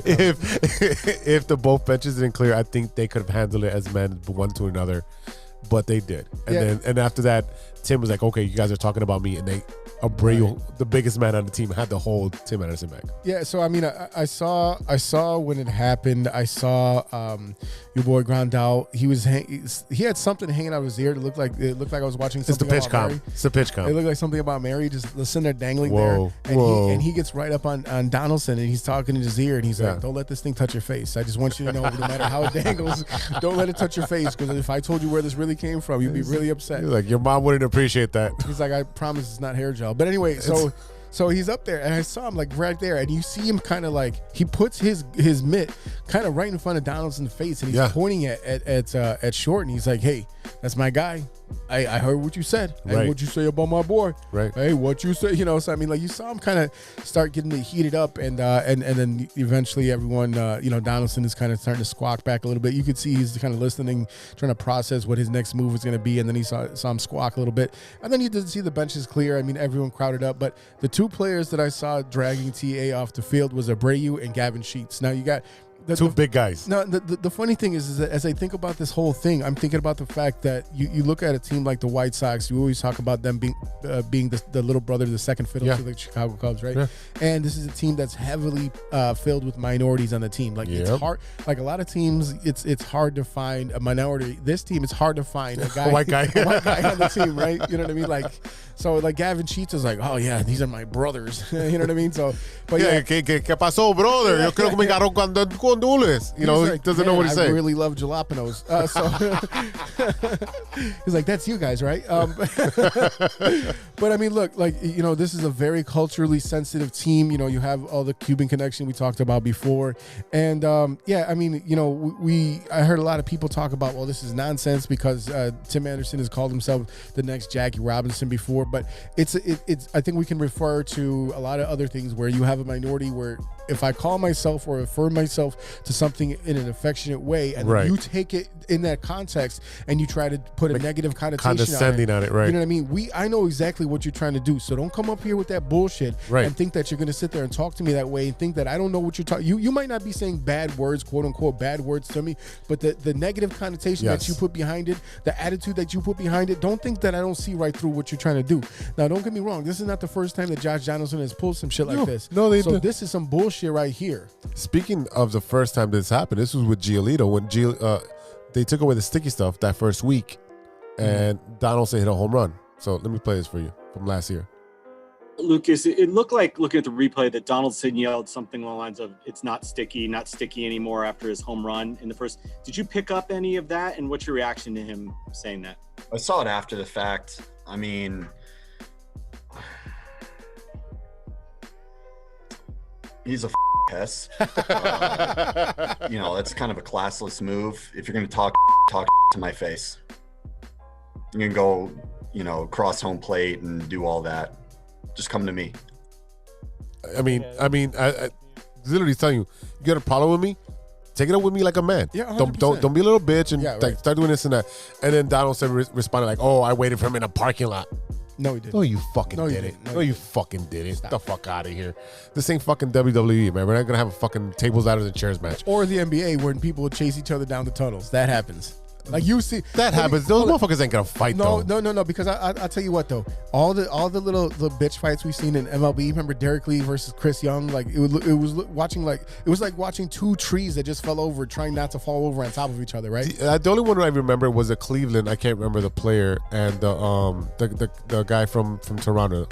Speaker 4: if the both benches didn't clear, I think they could have handled it as men, one to another, but they did. And then after that, Tim was like, "Okay, you guys are talking about me," and Abreu, the biggest man on the team, had to hold Tim Anderson back.
Speaker 5: Yeah, so I mean, I saw when it happened. I saw your boy Grandal. He had something hanging out of his ear. It looked like I was watching something.
Speaker 4: It's the pitch count.
Speaker 5: It looked like something about Mary, just sitting there dangling there. And he gets right up on Donaldson, and he's talking in his ear, and he's like, "Don't let this thing touch your face. I just want you to know, no matter how it dangles, don't let it touch your face, because if I told you where this really came from, you'd be really upset."
Speaker 4: He's like, "Your mom wouldn't appreciate that."
Speaker 5: He's like, "I promise it's not hair gel." But anyway, so he's up there, and I saw him like right there, and you see him kind of like he puts his mitt kind of right in front of Donaldson's face, and he's pointing at Short, and he's like, "Hey, that's my guy. I heard what you said. Hey, what you say about my boy?
Speaker 4: Right.
Speaker 5: Hey, what you say? So I mean, like, you saw him kind of start getting it heated up, and then eventually everyone, Donaldson is kind of starting to squawk back a little bit. You could see he's kind of listening, trying to process what his next move was going to be, and then he saw him squawk a little bit, and then you did see the benches clear. I mean, everyone crowded up, but the two players that I saw dragging TA off the field was Abreu and Gavin Sheets. Now you got
Speaker 4: two big guys.
Speaker 5: No, the funny thing is that as I think about this whole thing, I'm thinking about the fact that you look at a team like the White Sox. You always talk about them being the little brother, the second fiddle to the Chicago Cubs, right? Yeah. And this is a team that's heavily filled with minorities on the team. Like it's hard. Like a lot of teams, it's hard to find a minority. This team, it's hard to find a guy,
Speaker 4: a white guy
Speaker 5: on the team, right? You know what I mean? Like, so like Gavin Sheets is like, "Oh yeah, these are my brothers." You know what I mean? So, but
Speaker 4: ¿Qué pasó, brother? Yo creo que me agarró cuando he doesn't know what he's saying.
Speaker 5: I really love jalapenos. He's like, "That's you guys, right?" But I mean, look, like, this is a very culturally sensitive team. You have all the Cuban connection we talked about before, and I mean, I heard a lot of people talk about, well, this is nonsense because Tim Anderson has called himself the next Jackie Robinson before, but it's I think we can refer to a lot of other things where you have a minority where if I call myself or refer myself to something in an affectionate way, and you take it in that context and you try to put a negative connotation
Speaker 4: condescending on it, right?
Speaker 5: You know what I mean? I know exactly what you're trying to do, so don't come up here with that bullshit and think that you're going to sit there and talk to me that way and think that I don't know what you're talking. You might not be saying bad words, quote unquote bad words to me, but the negative connotation that you put behind it, the attitude that you put behind it, don't think that I don't see right through what you're trying to do. Now, don't get me wrong, this is not the first time that Josh Donaldson has pulled some shit like this.
Speaker 4: No,
Speaker 5: this is some bullshit right here.
Speaker 4: Speaking of the first time this happened, this was with Giolito when they took away the sticky stuff that first week, and Donaldson hit a home run. So let me play this for you from last year.
Speaker 11: Lucas, it looked like, looking at the replay, that Donaldson yelled something along the lines of, "It's not sticky anymore," after his home run in the first. Did you pick up any of that, and what's your reaction to him saying that?
Speaker 12: I saw it after the fact. I mean, he's a piss. That's kind of a classless move. If you're going to talk to my face, you can go, cross home plate and do all that. Just come to me.
Speaker 4: I literally telling you got a problem with me? Take it up with me like a man.
Speaker 5: Yeah,
Speaker 4: 100%. Don't be a little bitch and start doing this and that. And then Donaldson responded like, "Oh, I waited for him in a parking lot."
Speaker 5: No, he didn't.
Speaker 4: No, you fucking did it. No, you fucking did it. Get the fuck out of here. This ain't fucking WWE, man. We're not gonna have a fucking tables, ladders, and chairs match.
Speaker 5: Or the NBA when people chase each other down the tunnels. That happens. Like you see
Speaker 4: that happens. Those motherfuckers ain't gonna fight though.
Speaker 5: No. Because I'll tell you what though, all the little bitch fights we've seen in MLB. Remember Derek Lee versus Chris Young? Like it was like watching two trees that just fell over, trying not to fall over on top of each other. Right.
Speaker 4: The only one I remember was a Cleveland. I can't remember the player and the guy from Toronto.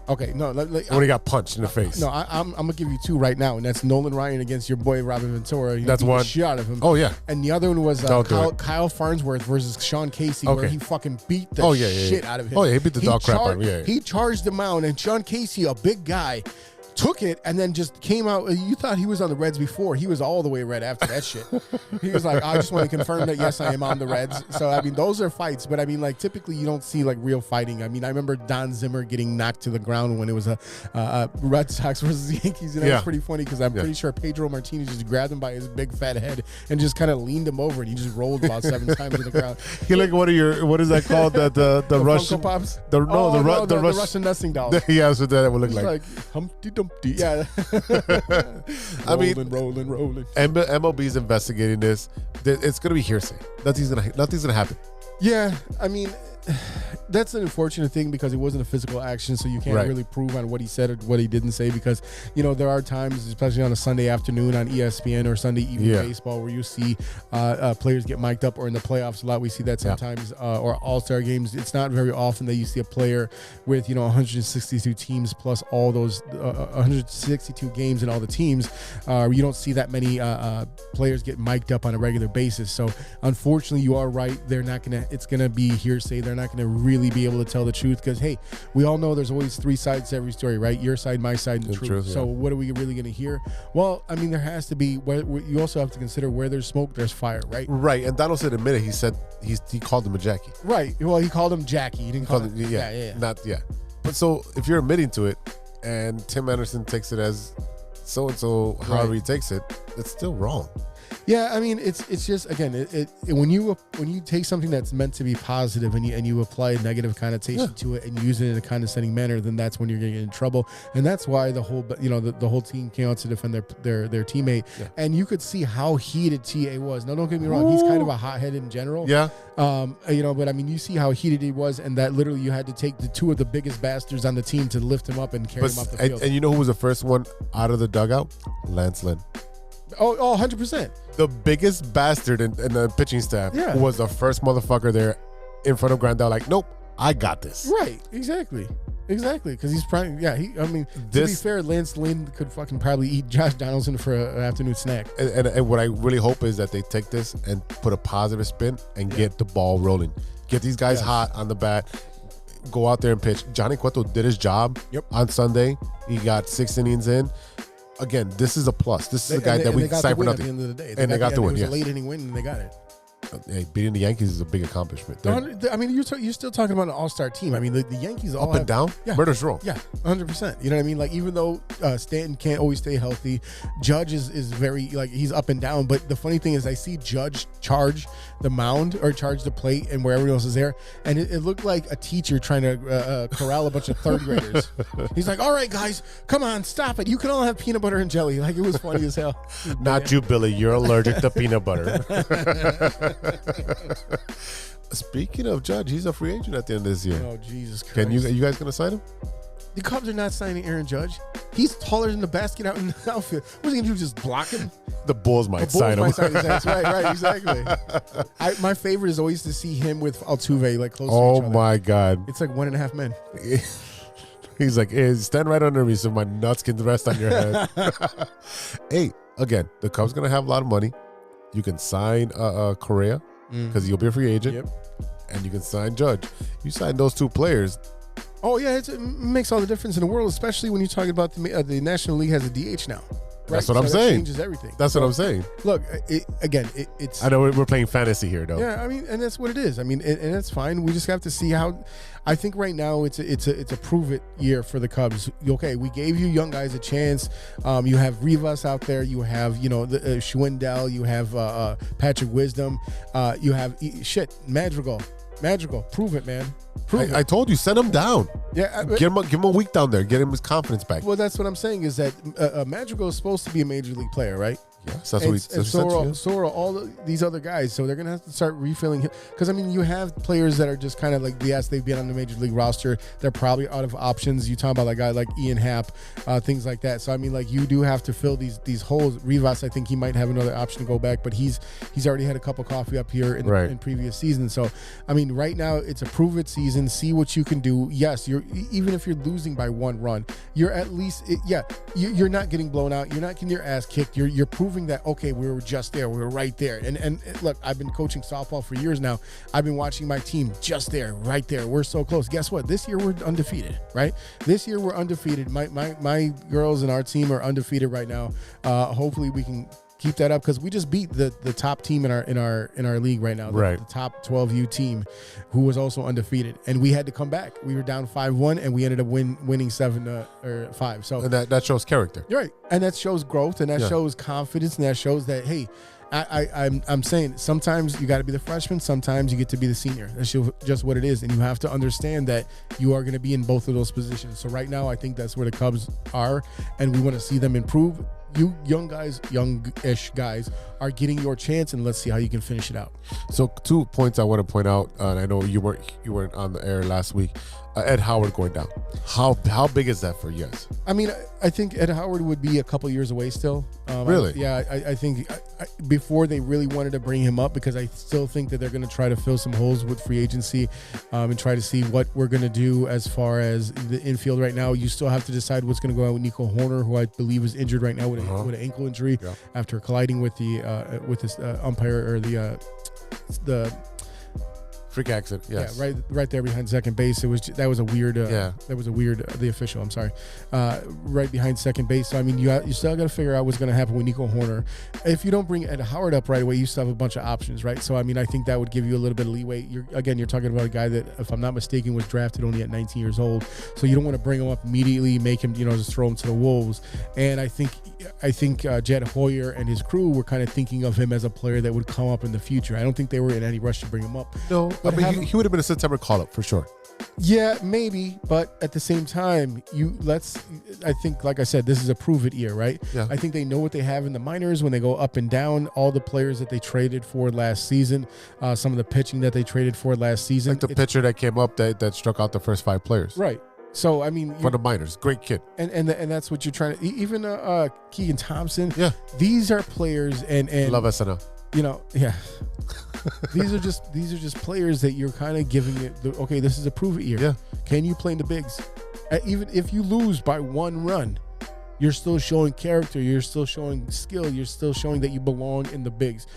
Speaker 5: Okay, no.
Speaker 4: When he got punched in the face.
Speaker 5: No, I'm gonna give you two right now, and that's Nolan Ryan against your boy Robin Ventura.
Speaker 4: That's one.
Speaker 5: Shit out of him.
Speaker 4: Oh yeah.
Speaker 5: And the other one was Kyle Farnsworth versus Sean Casey, where he fucking beat the shit out of him.
Speaker 4: Oh yeah, he beat the dog crap out of him. Yeah.
Speaker 5: He charged him out, and Sean Casey, a big guy, took it and then just came out. You thought he was on the Reds before. He was all the way red after that shit. He was like, I just want to confirm that, yes, I am on the Reds. So, I mean, those are fights. But, I mean, like, typically you don't see, like, real fighting. I mean, I remember Don Zimmer getting knocked to the ground when it was a Red Sox versus Yankees. And that was pretty funny because I'm pretty sure Pedro Martinez just grabbed him by his big fat head and just kind of leaned him over and he just rolled about 7 times to the ground.
Speaker 4: He like what is that called? The Russian
Speaker 5: Funko Pops?
Speaker 4: The
Speaker 5: Russian nesting doll.
Speaker 4: Yeah, that's what that would look
Speaker 5: like.
Speaker 4: like.
Speaker 5: Humpty Dumpty. Yeah.
Speaker 4: I mean,
Speaker 5: rolling.
Speaker 4: MLB's investigating this. It's gonna be hearsay. Nothing's gonna happen.
Speaker 5: Yeah, I mean, that's an unfortunate thing because it wasn't a physical action, so you can't really prove on what he said or what he didn't say because, you know, there are times, especially on a Sunday afternoon on ESPN or Sunday evening baseball where you see players get mic'd up, or in the playoffs a lot we see that sometimes, or all-star games. It's not very often that you see a player with, you know, 162 teams plus all those 162 games and all the teams. You don't see that many players get mic'd up on a regular basis. So unfortunately, you are right. It's gonna be hearsay. They're not gonna really be able to tell the truth because, hey, we all know there's always 3 sides to every story, right? Your side, my side, and the truth. So what are we really gonna hear? Well, I mean, there has to be. You also have to consider where there's smoke, there's fire, right?
Speaker 4: Right. And Donaldson admitted he called him a Jackie.
Speaker 5: Right. Well, he called him Jackie. He didn't call him.
Speaker 4: But so if you're admitting to it, and Tim Anderson takes it as so and so, however he takes it, it's still wrong.
Speaker 5: Yeah, I mean, it's just, again, when you take something that's meant to be positive and you apply a negative connotation to it and use it in a condescending manner, then that's when you're going to get in trouble. And that's why the whole team came out to defend their teammate. Yeah. And you could see how heated TA was. Now, don't get me wrong, he's kind of a hothead in general.
Speaker 4: Yeah.
Speaker 5: But I mean, you see how heated he was, and that literally you had to take the 2 of the biggest bastards on the team to lift him up and carry him off the field.
Speaker 4: And you know who was the first one out of the dugout? Lance Lynn.
Speaker 5: Oh, 100%.
Speaker 4: The biggest bastard in the pitching staff was the first motherfucker there in front of Grandal. Like, nope, I got this.
Speaker 5: Right, exactly. Because he's trying. Yeah, to be fair, Lance Lynn could fucking probably eat Josh Donaldson for an afternoon snack.
Speaker 4: And what I really hope is that they take this and put a positive spin and get the ball rolling. Get these guys hot on the bat. Go out there and pitch. Johnny Cueto did his job on Sunday. He got 6 innings in. Again, this is a plus. This is a guy that we signed for nothing.
Speaker 5: At the end of the day.
Speaker 4: They got the win.
Speaker 5: It was a late inning win, and they got it.
Speaker 4: Hey, beating the Yankees is a big accomplishment.
Speaker 5: I mean, you're still talking about an all-star team. I mean, the Yankees all
Speaker 4: up and down. Yeah. Murder's row.
Speaker 5: Yeah, 100%. You know what I mean? Like, even though Stanton can't always stay healthy, Judge is very, like, he's up and down. But the funny thing is, I see Judge charge the mound or charge the plate and where everyone else is there, and it looked like a teacher trying to corral a bunch of third graders. He's like, "All right, guys, come on, stop it. You can all have peanut butter and jelly." Like, it was funny as hell.
Speaker 4: Not you, Billy. You're allergic to peanut butter. Speaking of Judge, he's a free agent at the end of this year.
Speaker 5: Oh, Jesus Christ.
Speaker 4: Can you guys gonna sign him?
Speaker 5: The Cubs are not signing Aaron Judge. He's taller than the basket out in the outfield. What's he gonna do? Just block him?
Speaker 4: The Bulls might sign him.
Speaker 5: Right, exactly. My favorite is always to see him with Altuve like close to each other.
Speaker 4: Oh my God!
Speaker 5: It's like 1.5 men.
Speaker 4: He's like, hey, stand right under me so my nuts can rest on your head. Hey, again, the Cubs gonna have a lot of money. You can sign Correa because you'll be a free agent, and you can sign Judge. You sign those 2 players.
Speaker 5: Oh yeah, it makes all the difference in the world, especially when you're talking about the National League has a DH now. Right?
Speaker 4: That's what I'm saying.
Speaker 5: That changes everything.
Speaker 4: That's what I'm saying.
Speaker 5: Look, it's.
Speaker 4: I know we're playing fantasy here, though.
Speaker 5: Yeah, I mean, and that's what it is. I mean, and that's fine. We just have to see how. I think right now it's a prove it year for the Cubs. Okay, we gave you young guys a chance. You have Rivas out there. You have the Schwindel. You have Patrick Wisdom. You have Madrigal. Prove it, man.
Speaker 4: I told you, send him down.
Speaker 5: Yeah,
Speaker 4: give him a week down there. Get him his confidence back.
Speaker 5: Well, that's what I'm saying is that Madrigal is supposed to be a major league player, right?
Speaker 4: Yes, that's what he said.
Speaker 5: So are all these other guys. So they're going to have to start refilling him. Because, I mean, you have players that are just kind of like, yes, they've been on the major league roster. They're probably out of options. You talk about a guy like Ian Happ, things like that. So, I mean, like, you do have to fill these holes. Rivas, I think he might have another option to go back, but he's already had a cup of coffee up here in previous seasons. So, I mean, right now it's a prove it season. See what you can do. Yes, even if you're losing by 1 run, you're at least, you're not getting blown out. You're not getting your ass kicked. You're proving that, okay, we were just there. We were right there. And look, I've been coaching softball for years now. I've been watching my team just there, right there. We're so close. Guess what? This year we're undefeated, right? This year we're undefeated. My girls and our team are undefeated right now. Hopefully we can keep that up because we just beat the top team in our league right now. The top 12U team, who was also undefeated, and we had to come back. We were down 5-1, and we ended up winning 7-5. So
Speaker 4: and that shows character.
Speaker 5: You're right, and that shows growth, and that shows confidence, and that shows that, hey, I'm saying sometimes you got to be the freshman, sometimes you get to be the senior. That's just what it is, and you have to understand that you are going to be in both of those positions. So right now, I think that's where the Cubs are, and we want to see them improve. You youngish guys are getting your chance, and let's see how you can finish it out.
Speaker 4: So 2 points I want to point out, and I know you weren't on the air last week. Ed Howard going down. How big is that for you guys?
Speaker 5: I mean, I think Ed Howard would be a couple years away still.
Speaker 4: Really?
Speaker 5: I think before they really wanted to bring him up, because I still think that they're going to try to fill some holes with free agency and try to see what we're going to do as far as the infield right now. You still have to decide what's going to go on with Nico Horner, who I believe is injured right now with an ankle injury after colliding with this umpire or the
Speaker 4: freak accident. Yes.
Speaker 5: Yeah, right there behind second base. That was a weird. The official. I'm sorry. Right behind second base. So I mean, you still got to figure out what's going to happen with Nico Horner. If you don't bring Ed Howard up right away, you still have a bunch of options, right? So I mean, I think that would give you a little bit of leeway. You're talking about a guy that, if I'm not mistaken, was drafted only at 19 years old. So you don't want to bring him up immediately, make him just throw him to the wolves. And I think Jed Hoyer and his crew were kind of thinking of him as a player that would come up in the future. I don't think they were in any rush to bring him up.
Speaker 4: No. But I mean, he would have been a September call-up for sure.
Speaker 5: Yeah, maybe, but at the same time, I think, like I said, this is a prove-it year, right?
Speaker 4: Yeah.
Speaker 5: I think they know what they have in the minors when they go up and down. All the players that they traded for last season, some of the pitching that they traded for last season.
Speaker 4: Like the pitcher that came up that struck out the first 5 players.
Speaker 5: Right. So, I mean,
Speaker 4: for the minors, great kid.
Speaker 5: And that's what you're trying to, even Keegan Thompson.
Speaker 4: Yeah.
Speaker 5: These are players and
Speaker 4: love SNL.
Speaker 5: These are just players that you're kind of giving it. Okay, this is a prove it year.
Speaker 4: Yeah.
Speaker 5: Can you play in the bigs? Even if you lose by 1 run, you're still showing character. You're still showing skill. You're still showing that you belong in the bigs.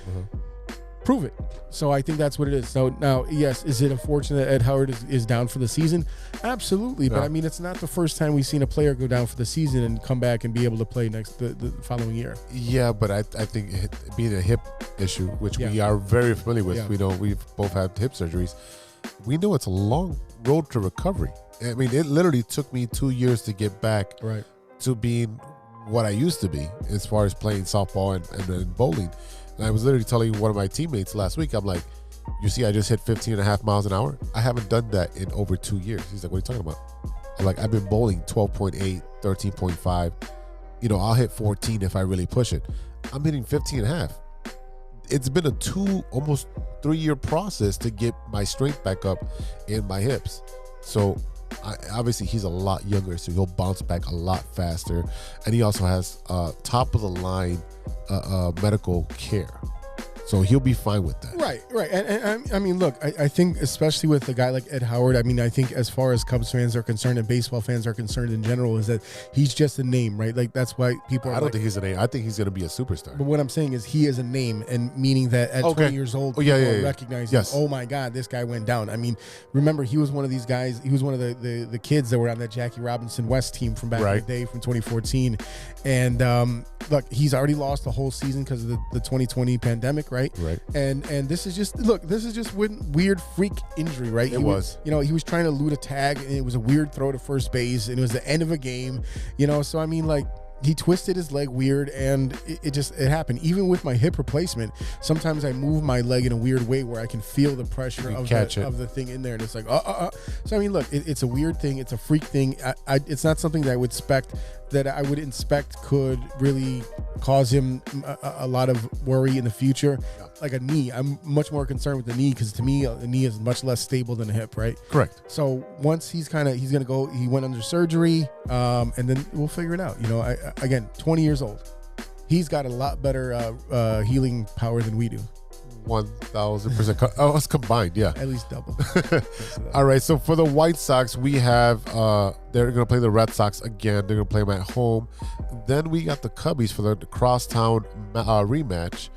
Speaker 5: Prove it. So I think that's what it is. So now, yes, is it unfortunate that Ed Howard is down for the season? Absolutely. But I mean, it's not the first time we've seen a player go down for the season and come back and be able to play the following year.
Speaker 4: Yeah, but I think being a hip issue, which we are very familiar with, we know we've both had hip surgeries. We know it's a long road to recovery. I mean, it literally took me 2 years to get back to being what I used to be as far as playing softball and bowling. And I was literally telling one of my teammates last week, I'm like, you see, I just hit 15.5 miles an hour. I haven't done that in over 2 years. He's like, what are you talking about? I'm like, I've been bowling 12.8, 13.5. I'll hit 14 if I really push it. I'm hitting 15.5. It's been a almost 3 year process to get my strength back up in my hips. So obviously he's a lot younger, so he'll bounce back a lot faster. And he also has top of the line medical care, so he'll be fine with that.
Speaker 5: Right. And I mean, look, I think especially with a guy like Ed Howard, I mean, I think as far as Cubs fans are concerned and baseball fans are concerned in general, is that he's just a name, right? Like, that's why people are
Speaker 4: I don't think he's a name. I think he's going to be a superstar.
Speaker 5: But what I'm saying is he is a name, and meaning that at 20 years old, people recognize him. Oh my God, this guy went down. I mean, remember, he was one of these guys. He was one of the kids that were on that Jackie Robinson West team from back in the day from 2014. And look, he's already lost the whole season because of the 2020 pandemic, right?
Speaker 4: Right.
Speaker 5: And this is just weird freak injury, right?
Speaker 4: He was
Speaker 5: trying to elude a tag, and it was a weird throw to first base, and it was the end of a game, so I mean, like, he twisted his leg weird, and it happened. Even with my hip replacement, sometimes I move my leg in a weird way where I can feel the pressure of the thing in there, and it's like, So I mean, look, it's a weird thing. It's a freak thing. It's not something that I would expect could really cause him a lot of worry in the future. Yeah. Like a knee, I'm much more concerned with the knee, because to me, the knee is much less stable than a hip, right?
Speaker 4: Correct.
Speaker 5: So once he's gonna go, he went under surgery, and then we'll figure it out. Again, 20 years old, he's got a lot better healing power than we do.
Speaker 4: 1,000%. Oh, it's combined, yeah.
Speaker 5: At least double.
Speaker 4: All right, so for the White Sox, we have they're going to play the Red Sox again. They're going to play them at home. Then we got the Cubbies for the crosstown rematch.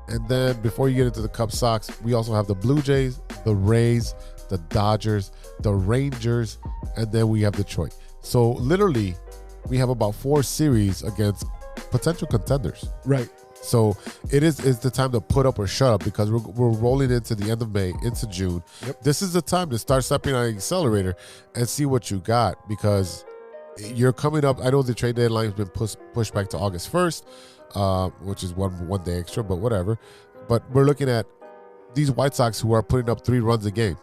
Speaker 4: And then before you get into the Cub Sox, we also have the Blue Jays, the Rays, the Dodgers, the Rangers, and then we have Detroit. So literally, we have about 4 series against potential contenders.
Speaker 5: Right.
Speaker 4: So it's the time to put up or shut up, because we're rolling into the end of May, into June.
Speaker 5: Yep.
Speaker 4: This is the time to start stepping on the accelerator and see what you got, because you're coming up. I know the trade deadline has been pushed back to August 1st, which is one day extra, but whatever. But we're looking at these White Sox who are putting up 3 runs a game.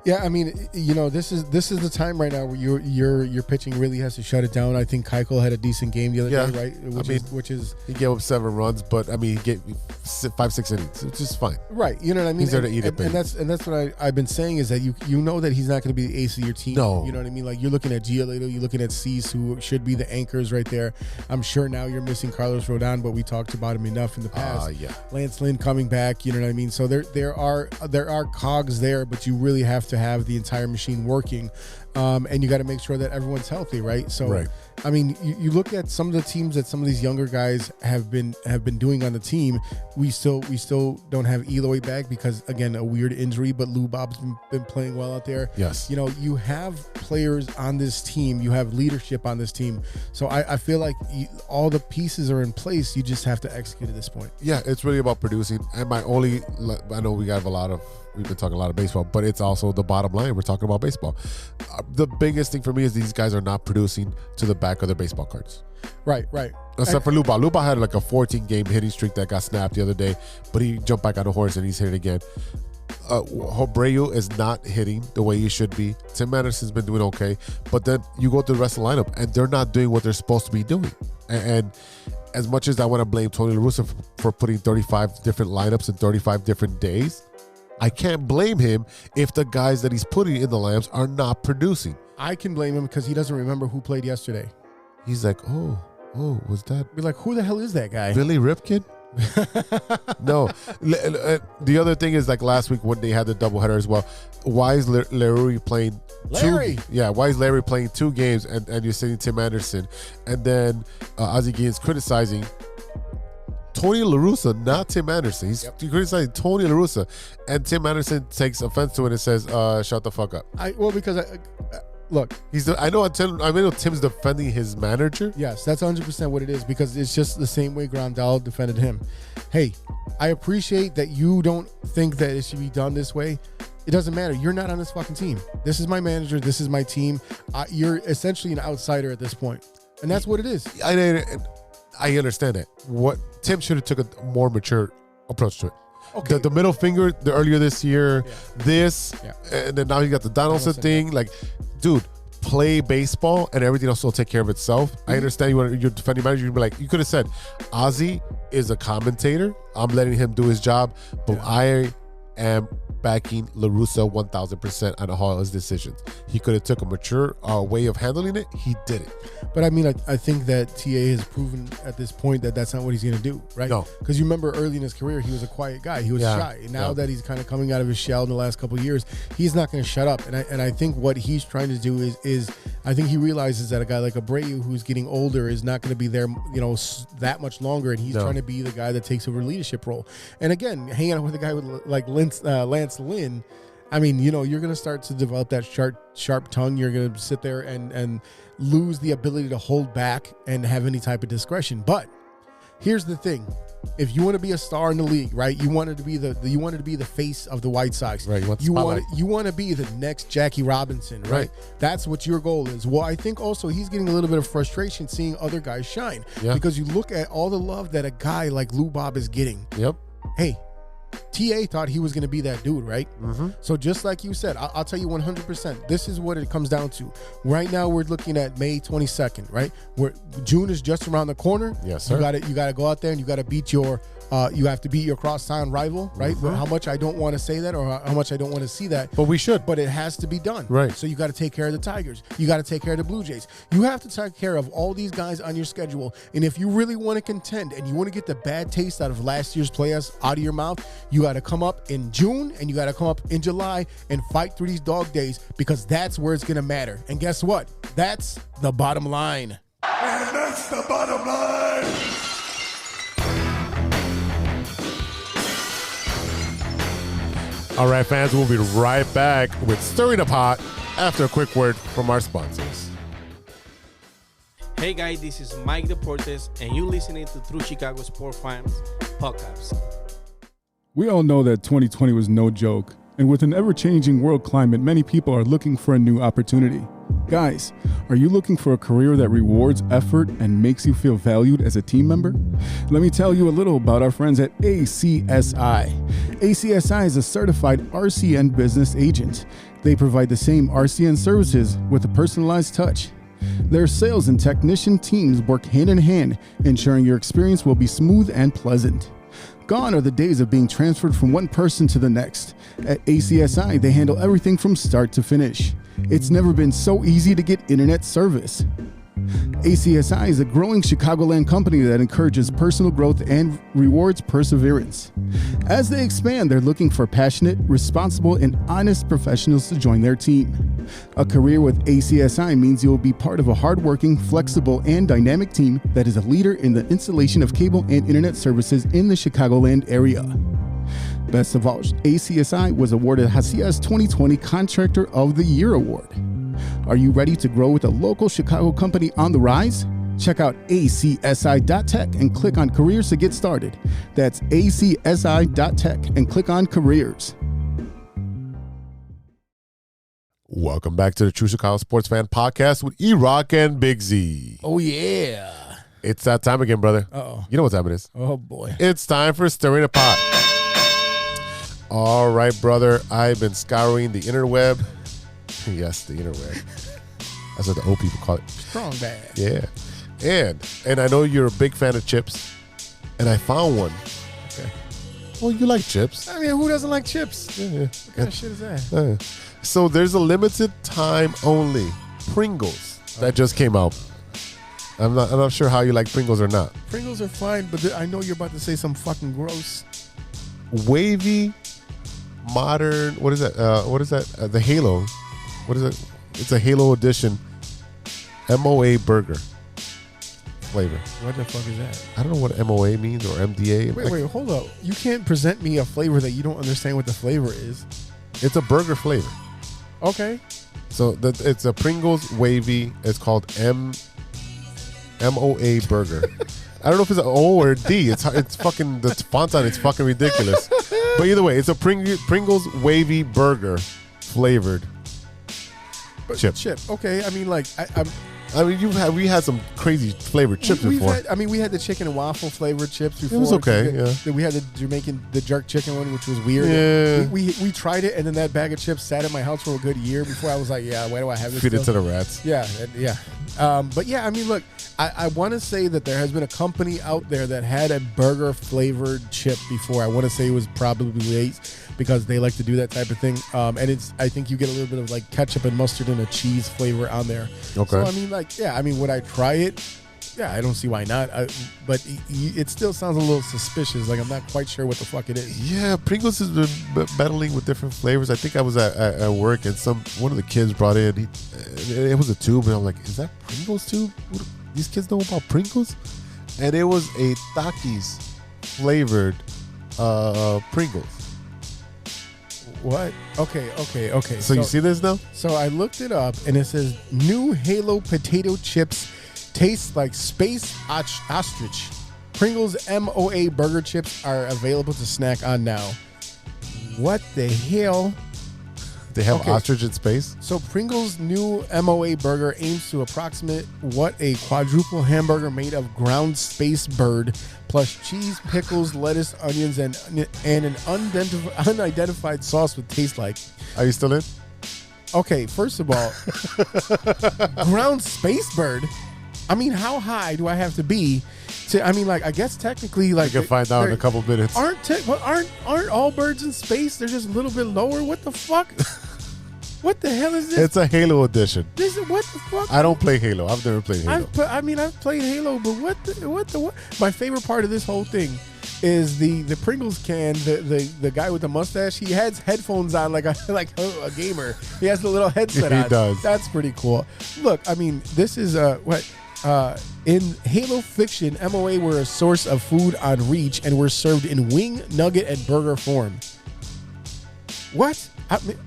Speaker 5: Yeah, I mean, this is the time right now where your pitching really has to shut it down. I think Keuchel had a decent game the other day, right? Which is
Speaker 4: he gave up 7 runs, but I mean, he gave 5-6 innings, which is fine.
Speaker 5: Right, you know what I mean.
Speaker 4: He's there to eat it,
Speaker 5: and that's what I've been saying, is that you know that he's not going to be the ace of your team.
Speaker 4: No,
Speaker 5: you know what I mean. Like, you're looking at Giolito, you're looking at Cease, who should be the anchors right there. I'm sure now you're missing Carlos Rodon, but we talked about him enough in the past.
Speaker 4: Yeah.
Speaker 5: Lance Lynn coming back, you know what I mean. So there are cogs there, but you really have to have the entire machine working, and you got to make sure that everyone's healthy, right? So,
Speaker 4: right.
Speaker 5: I mean, you look at some of the teams that some of these younger guys have been doing on the team. We still don't have Eloy back because, again, a weird injury, but Lou Bob's been playing well out there.
Speaker 4: Yes.
Speaker 5: You have players on this team. You have leadership on this team. So I feel like all the pieces are in place. You just have to execute at this point.
Speaker 4: Yeah, it's really about producing. And I know we've been talking a lot of baseball, but it's also the bottom line. We're talking about baseball. The biggest thing for me is these guys are not producing to the back of their baseball cards.
Speaker 5: Right.
Speaker 4: Except for Luba. Luba had like a 14-game hitting streak that got snapped the other day, but he jumped back on the horse and he's hitting again. Abreu is not hitting the way he should be. Tim Anderson's been doing okay, but then you go to the rest of the lineup and they're not doing what they're supposed to be doing. And as much as I want to blame Tony La Russa for putting 35 different lineups in 35 different days, I can't blame him if the guys that he's putting in the lineups are not producing.
Speaker 5: I can blame him because he doesn't remember who played yesterday.
Speaker 4: He's like, oh, was that?
Speaker 5: Be like, who the hell is that guy?
Speaker 4: Billy Ripken? No. The other thing is, like last week when they had the doubleheader as well, why is Larry playing why is Larry playing 2 games and you're sitting Tim Anderson, and then Ozzie Guillen's criticizing Tony La Russa, not Tim Anderson. He's criticizing Tony La Russa, and Tim Anderson takes offense to it and says, shut the fuck up.
Speaker 5: Look,
Speaker 4: I know Tim's defending his manager.
Speaker 5: Yes, that's 100% what it is, because it's just the same way Grandal defended him. Hey, I appreciate that you don't think that it should be done this way. It doesn't matter. You're not on this fucking team. This is my manager. This is my team. You're essentially an outsider at this point, and that's what it is.
Speaker 4: I understand that. What Tim should have took a more mature approach to it. Okay. The middle finger, the earlier this year, and then now you got the Donaldson thing. Like, dude, play baseball and everything else will take care of itself. I understand you're defending manager. You'd be like, you could have said, Ozzie is a commentator. I'm letting him do his job, but I am backing La Russa 1,000% on all his decisions. He could have took a mature way of handling it. He did it.
Speaker 5: But I mean, I think that TA has proven at this point that that's not what he's going to do, right?
Speaker 4: No.
Speaker 5: Because you remember early in his career, he was a quiet guy. He was shy. Now that he's kind of coming out of his shell in the last couple of years, he's not going to shut up. And I think what he's trying to do is I think he realizes that a guy like Abreu, who's getting older, is not going to be there, that much longer. And he's trying to be the guy that takes over a leadership role. And again, hanging out with a guy with like Lance Lynn, I mean, you're going to start to develop that sharp tongue. You're going to sit there and lose the ability to hold back and have any type of discretion. But here's the thing. If you want to be a star in the league, right? You wanted to be the face of the White Sox.
Speaker 4: Right. You
Speaker 5: want to be the next Jackie Robinson, right? That's what your goal is. Well, I think also he's getting a little bit of frustration seeing other guys shine.
Speaker 4: Yeah.
Speaker 5: Because you look at all the love that a guy like Lou Bob is getting.
Speaker 4: Yep.
Speaker 5: Hey, TA thought he was going to be that dude, right?
Speaker 4: Mm-hmm.
Speaker 5: So just like you said, I'll tell you 100%. This is what it comes down to. Right now, we're looking at May 22nd, right? June is just around the corner.
Speaker 4: Yes, sir.
Speaker 5: You got to go out there and you got to beat your. You have to beat your crosstown rival, right?
Speaker 4: Mm-hmm.
Speaker 5: How much I don't want to say that, or how much I don't want to see that,
Speaker 4: but we should.
Speaker 5: But it has to be done,
Speaker 4: right?
Speaker 5: So you got to take care of the Tigers. You got to take care of the Blue Jays. You have to take care of all these guys on your schedule. And if you really want to contend and you want to get the bad taste out of last year's playoffs out of your mouth, you got to come up in June and you got to come up in July and fight through these dog days, because that's where it's gonna matter. And guess what? That's the bottom line.
Speaker 2: And that's the bottom line.
Speaker 4: All right, fans, we'll be right back with Stirring the Pot after a quick word from our sponsors.
Speaker 13: Hey guys, this is Mike Deportes, and you're listening to True Chicago Sports Fans Podcast.
Speaker 5: We all know that 2020 was no joke, and with an ever-changing world climate, many people are looking for a new opportunity. Guys, are you looking for a career that rewards effort and makes you feel valued as a team member? Let me tell you a little about our friends at ACSI. ACSI is a certified RCN business agent. They provide the same RCN services with a personalized touch. Their sales and technician teams work hand in hand, ensuring your experience will be smooth and pleasant. Gone are the days of being transferred from one person to the next. At ACSI, they handle everything from start to finish. It's never been so easy to get internet service. ACSI is a growing Chicagoland company that encourages personal growth and rewards perseverance. As they expand, they're looking for passionate, responsible, and honest professionals to join their team. A career with ACSI means you will be part of a hardworking, flexible, and dynamic team that is a leader in the installation of cable and internet services in the Chicagoland area. Best of all, ACSI was awarded Hacia's 2020 Contractor of the Year Award. Are you ready to grow with a local Chicago company on the rise? Check out acsi.tech and click on careers to get started. That's acsi.tech and click on careers.
Speaker 4: Welcome back to the True Chicago Sports Fan Podcast with E-Rock and Big Z.
Speaker 5: Oh, yeah.
Speaker 4: It's that time again, brother.
Speaker 5: Uh-oh.
Speaker 4: You know what time it is.
Speaker 5: Oh, boy.
Speaker 4: It's time for Stirring the Pot. All right, brother. I've been scouring the interweb. Yes, the interweb. That's what the old people call it.
Speaker 5: Strong bad.
Speaker 4: Yeah. And I know you're a big fan of chips, and I found one. Okay. Well, you like chips.
Speaker 5: I mean, who doesn't like chips?
Speaker 4: Yeah.
Speaker 5: What kind of shit is that?
Speaker 4: So there's a limited time only Pringles that just came out. I'm not sure how you like Pringles or not.
Speaker 5: Pringles are fine, but I know you're about to say something fucking gross.
Speaker 4: Wavy, modern. What is that? The Halo. What is it? It's a Halo edition MOA burger flavor.
Speaker 5: What the fuck is that?
Speaker 4: I don't know what MOA means or MDA.
Speaker 5: Wait, hold up. You can't present me a flavor that you don't understand what the flavor is.
Speaker 4: It's a burger flavor.
Speaker 5: Okay.
Speaker 4: So it's a Pringles Wavy. It's called MOA burger. I don't know if it's an O or a D. It's fucking, the font on it's fucking ridiculous. But either way, it's a Pringles Wavy burger flavored chip.
Speaker 5: Okay. I mean, like,
Speaker 4: we had some crazy flavored chips before.
Speaker 5: We had the chicken and waffle flavored chips before.
Speaker 4: It was okay. Yeah.
Speaker 5: We had the jerk chicken one, which was weird.
Speaker 4: Yeah.
Speaker 5: We tried it, and then that bag of chips sat in my house for a good year before I was like, yeah, why do I have this?
Speaker 4: Feed it to the rats.
Speaker 5: Yeah. But yeah, I mean, look, I want to say that there has been a company out there that had a burger flavored chip before. I want to say it was probably Lay's, because they like to do that type of thing. And I think you get a little bit of like ketchup and mustard and a cheese flavor on there.
Speaker 4: Okay.
Speaker 5: So I mean, like, yeah, I mean, would I try it? Yeah, I don't see why not. But it still sounds a little suspicious. Like, I'm not quite sure what the fuck it is.
Speaker 4: Yeah, Pringles has been battling with different flavors. I think I was at work and one of the kids brought in. It was a tube, and I'm like, "Is that Pringles tube? These kids know about Pringles?" And it was a Takis flavored Pringles.
Speaker 5: What? Okay.
Speaker 4: So you see this now?
Speaker 5: So I looked it up, and it says new Halo potato chips taste like space ostrich. Pringles MOA burger chips are available to snack on now. What the hell?
Speaker 4: They have ostrich in space?
Speaker 5: So Pringles' new MOA burger aims to approximate what a quadruple hamburger made of ground space bird plus cheese, pickles, lettuce, onions, and an unidentified sauce would taste like.
Speaker 4: Are you still in?
Speaker 5: Okay, first of all, ground space bird. I mean, how high do I have to be to? I mean, like, I guess technically, like,
Speaker 4: you can find out in a couple minutes.
Speaker 5: Aren't all birds in space? They're just a little bit lower. What the fuck? What the hell is this?
Speaker 4: It's a Halo edition.
Speaker 5: This is what the fuck?
Speaker 4: I don't play Halo. I've never played Halo.
Speaker 5: I've played Halo, but what? My favorite part of this whole thing is the Pringles can. The guy with the mustache. He has headphones on like a gamer. He has the little headset on.
Speaker 4: He does.
Speaker 5: That's pretty cool. Look, I mean, this is in Halo fiction, MOA were a source of food on Reach and were served in wing, nugget, and burger form. What?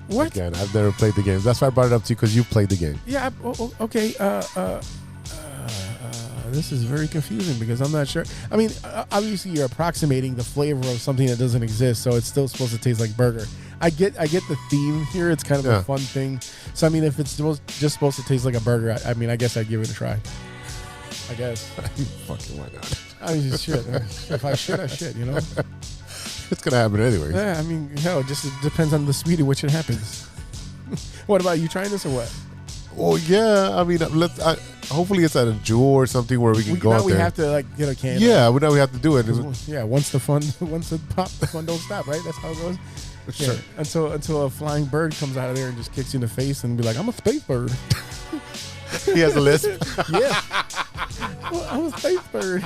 Speaker 5: What?
Speaker 4: Again, I've never played the game. That's why I brought it up to you, because you played the game.
Speaker 5: Yeah. Okay. This is very confusing because I'm not sure. I mean, obviously you're approximating the flavor of something that doesn't exist, so it's still supposed to taste like burger. I get the theme here. It's kind of a fun thing. So I mean, if it's just supposed to taste like a burger, I mean, I guess I'd give it a try. I guess.
Speaker 4: Fucking why not?
Speaker 5: I mean, shit. If I should, I should. You know.
Speaker 4: It's gonna happen anyway.
Speaker 5: Yeah, I mean, hell, it just depends on the speed at which it happens. What about you trying this or what?
Speaker 4: Well, yeah. I mean, hopefully it's at a Jewel or something where we can go out there.
Speaker 5: We have to like get a can.
Speaker 4: Yeah, now we have to do it.
Speaker 5: Yeah, once it pops, the fun don't stop. Right? That's how it goes.
Speaker 4: Sure.
Speaker 5: Yeah, until a flying bird comes out of there and just kicks you in the face and be like, "I'm a space bird."
Speaker 4: He has a lisp.
Speaker 5: Yeah. Well, I'm a space bird.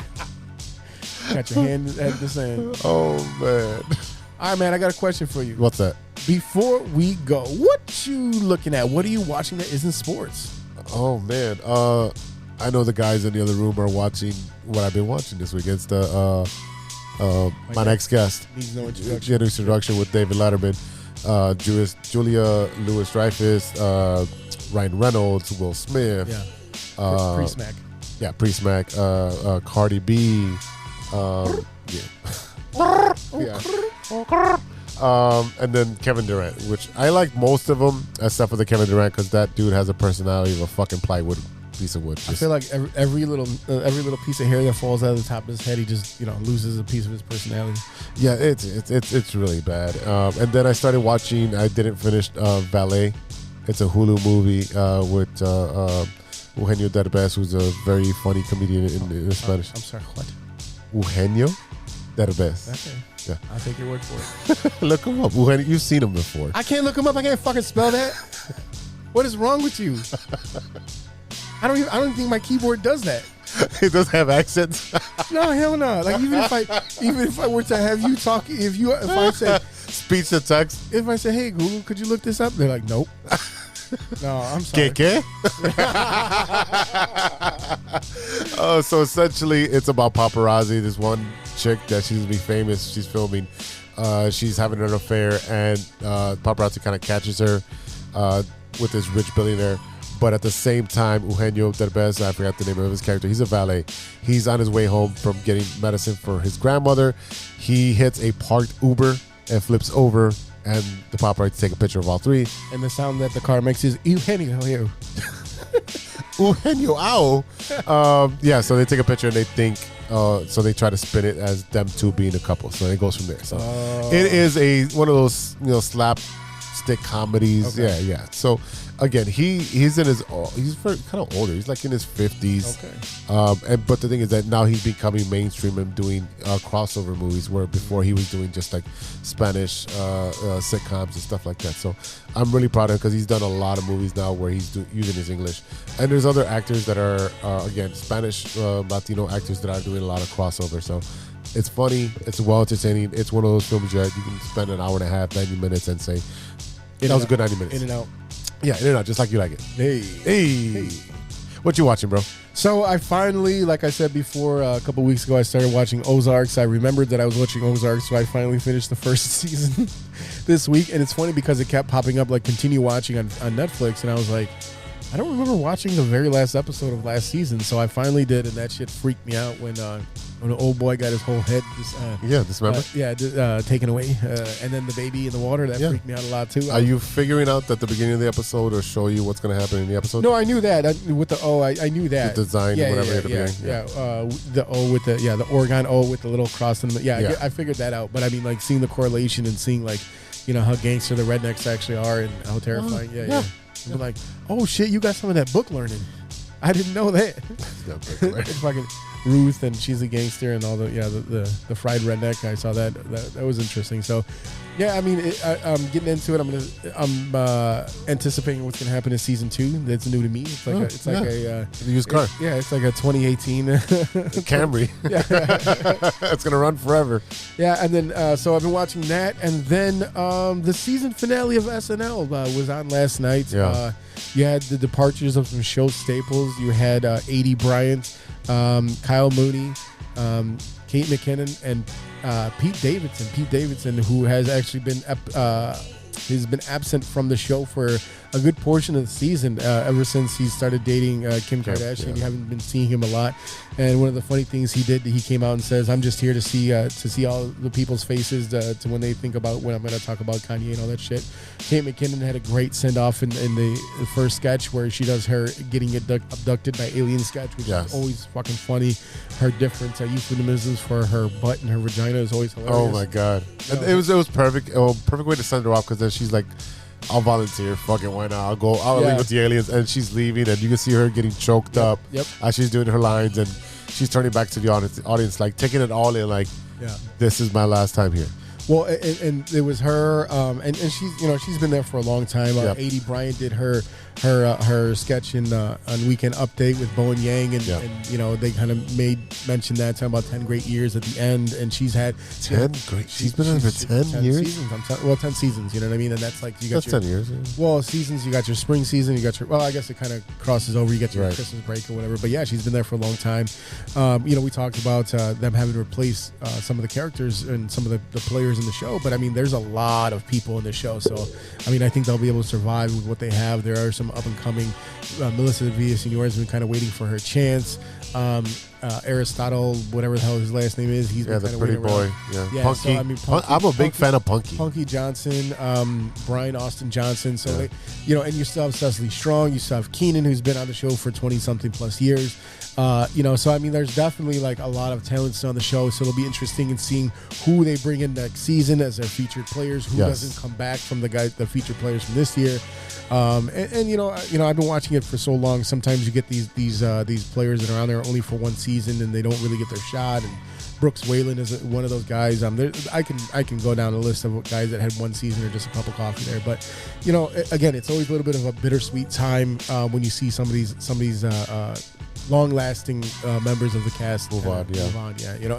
Speaker 5: Got your hand at the sand.
Speaker 4: Oh, man.
Speaker 5: All right, man, I got a question for you.
Speaker 4: What's that?
Speaker 5: Before we go, what you looking at? What are you watching that isn't sports?
Speaker 4: Oh, man. I know the guys in the other room are watching what I've been watching this week. It's my next guest.
Speaker 5: Needs no introduction.
Speaker 4: Introduction with David Letterman, Julia Louis-Dreyfus, Ryan Reynolds, Will Smith.
Speaker 5: Yeah. Pre-smack.
Speaker 4: Yeah, pre-smack. Cardi B. And then Kevin Durant, which I like most of them, except for the Kevin Durant, because that dude has a personality of a fucking plywood piece of wood.
Speaker 5: I feel like every little piece of hair that falls out of the top of his head, he just loses a piece of his personality.
Speaker 4: Yeah, it's really bad. And then I started watching. I didn't finish Valet. It's a Hulu movie with Eugenio Derbez, who's a very funny comedian in Spanish.
Speaker 5: I'm sorry, what?
Speaker 4: Eugenio Derbez.
Speaker 5: Okay.
Speaker 4: Yeah.
Speaker 5: I'll take your word for it.
Speaker 4: Look him up. Eugenio, you've seen him before.
Speaker 5: I can't look him up. I can't fucking spell that. What is wrong with you? I don't think my keyboard does that.
Speaker 4: It doesn't have accents.
Speaker 5: No, hell no. Like even if I were to have you talk, if I said
Speaker 4: speech to text,
Speaker 5: if I say, "Hey Google, could you look this up?" They're like, "Nope." No, I'm sorry.
Speaker 4: ¿Qué? So essentially, it's about paparazzi. This one chick that she's to be famous. She's filming. She's having an affair, and paparazzi kind of catches her with this rich billionaire. But at the same time, Eugenio Derbez, I forgot the name of his character, he's a valet. He's on his way home from getting medicine for his grandmother. He hits a parked Uber and flips over, and the paparazzi take a picture of all three.
Speaker 5: And the sound that the car makes is Eugenio.
Speaker 4: Eugenio, ow. Yeah, so they take a picture and they think, so they try to spin it as them two being a couple. So it goes from there. So it is one of those, slapstick comedies.
Speaker 5: Okay.
Speaker 4: Yeah. So again, he's in his, he's kind of older. He's like in his 50s.
Speaker 5: Okay.
Speaker 4: But the thing is that now he's becoming mainstream and doing crossover movies, where before he was doing just like Spanish sitcoms and stuff like that. So I'm really proud of him because he's done a lot of movies now where he's using his English. And there's other actors that are, again, Spanish, Latino actors that are doing a lot of crossover. So it's funny. It's well entertaining. It's one of those films that you can spend an hour and a half, 90 minutes and say, that was a good 90 minutes.
Speaker 5: In and out.
Speaker 4: Yeah, in and out, just like you like it. Hey. What you watching, bro?
Speaker 5: So I finally, like I said before, a couple weeks ago, I started watching Ozarks. I remembered that I was watching Ozarks, so I finally finished the first season this week. And it's funny because it kept popping up, like, continue watching on Netflix. And I was like, I don't remember watching the very last episode of last season. So I finally did, and that shit freaked me out when when the old boy got his whole head
Speaker 4: dismembered.
Speaker 5: Taken away, and then the baby in the water that freaked me out a lot too.
Speaker 4: Are you figuring out at the beginning of the episode or show you what's going to happen in the episode?
Speaker 5: No, I knew that. With the O, I knew that.
Speaker 4: The design, whatever at the beginning.
Speaker 5: The O with the Oregon O with the little cross in the I figured that out. But I mean, like seeing the correlation and seeing like, how gangster the rednecks actually are and how terrifying. I'm like, oh shit, you got some of that book learning. I didn't know that. Fucking Ruth, and she's a gangster, and all the fried redneck. I saw that was interesting. So, yeah, I mean, I'm getting into it. I'm anticipating what's gonna happen in season 2. That's new to me. It's like a
Speaker 4: used car.
Speaker 5: It's like a 2018
Speaker 4: Camry. It's gonna run forever.
Speaker 5: Yeah, and then so I've been watching that, and then the season finale of SNL was on last night.
Speaker 4: Yeah.
Speaker 5: You had the departures of some show staples. You had A.D. Bryant, Kyle Mooney, Kate McKinnon, and Pete Davidson. Pete Davidson, who has actually been absent from the show for a good portion of the season ever since he started dating Kim Kardashian. You haven't been seeing him a lot. And one of the funny things he did, he came out and says, "I'm just here to see all the people's faces to when they think about when I'm going to talk about Kanye and all that shit." Kate McKinnon had a great send off in the first sketch where she does her getting abducted by alien sketch, which is always fucking funny. Her different euphemisms for her butt and her vagina is always hilarious.
Speaker 4: Oh my god, it was perfect. Perfect way to send her off, because then she's like, I'll volunteer. Fucking why not? I'll leave with the aliens. And she's leaving, and you can see her getting choked up as she's doing her lines, and she's turning back to the audience, like taking it all in, like, this is my last time here.
Speaker 5: Well, and it was her, and she's she's been there for a long time. A.D. Bryant did her sketch on Weekend Update with Bowen Yang, and they kind of made mention that talking about 10 great years at the end, and she's had
Speaker 4: 10 great. She's been on for 10 years.
Speaker 5: Seasons, 10 seasons. You know what I mean? And that's like
Speaker 4: that's 10 years. Yeah.
Speaker 5: Well, seasons. You got your spring season. You got your. Well, I guess it kind of crosses over. You get your Christmas break or whatever. But yeah, she's been there for a long time. We talked about them having to replace some of the characters and some of the players in the show, but I mean, there's a lot of people in the show, so I mean, I think they'll be able to survive with what they have. There are some up and coming. Melissa Villaseñor has been kind of waiting for her chance. Aristotle, whatever the hell his last name is, he's been
Speaker 4: the
Speaker 5: kind of
Speaker 4: pretty
Speaker 5: waiting
Speaker 4: boy.
Speaker 5: Around.
Speaker 4: Yeah, Punky.
Speaker 5: So, I mean,
Speaker 4: I'm a big fan of Punky.
Speaker 5: Punky Johnson, Brian Austin Johnson. So they, and you still have Cecily Strong. You still have Keenan, who's been on the show for 20-something plus years. So I mean, there's definitely like a lot of talents on the show. So it'll be interesting in seeing who they bring in next season as their featured players. Who doesn't come back from the featured players from this year. I've been watching it for so long. Sometimes you get these players that are on there only for one season and they don't really get their shot. And Brooks Whalen is one of those guys. I can go down a list of guys that had one season or just a cup of coffee there. But again, it's always a little bit of a bittersweet time when you see some of these long-lasting members of the cast move on.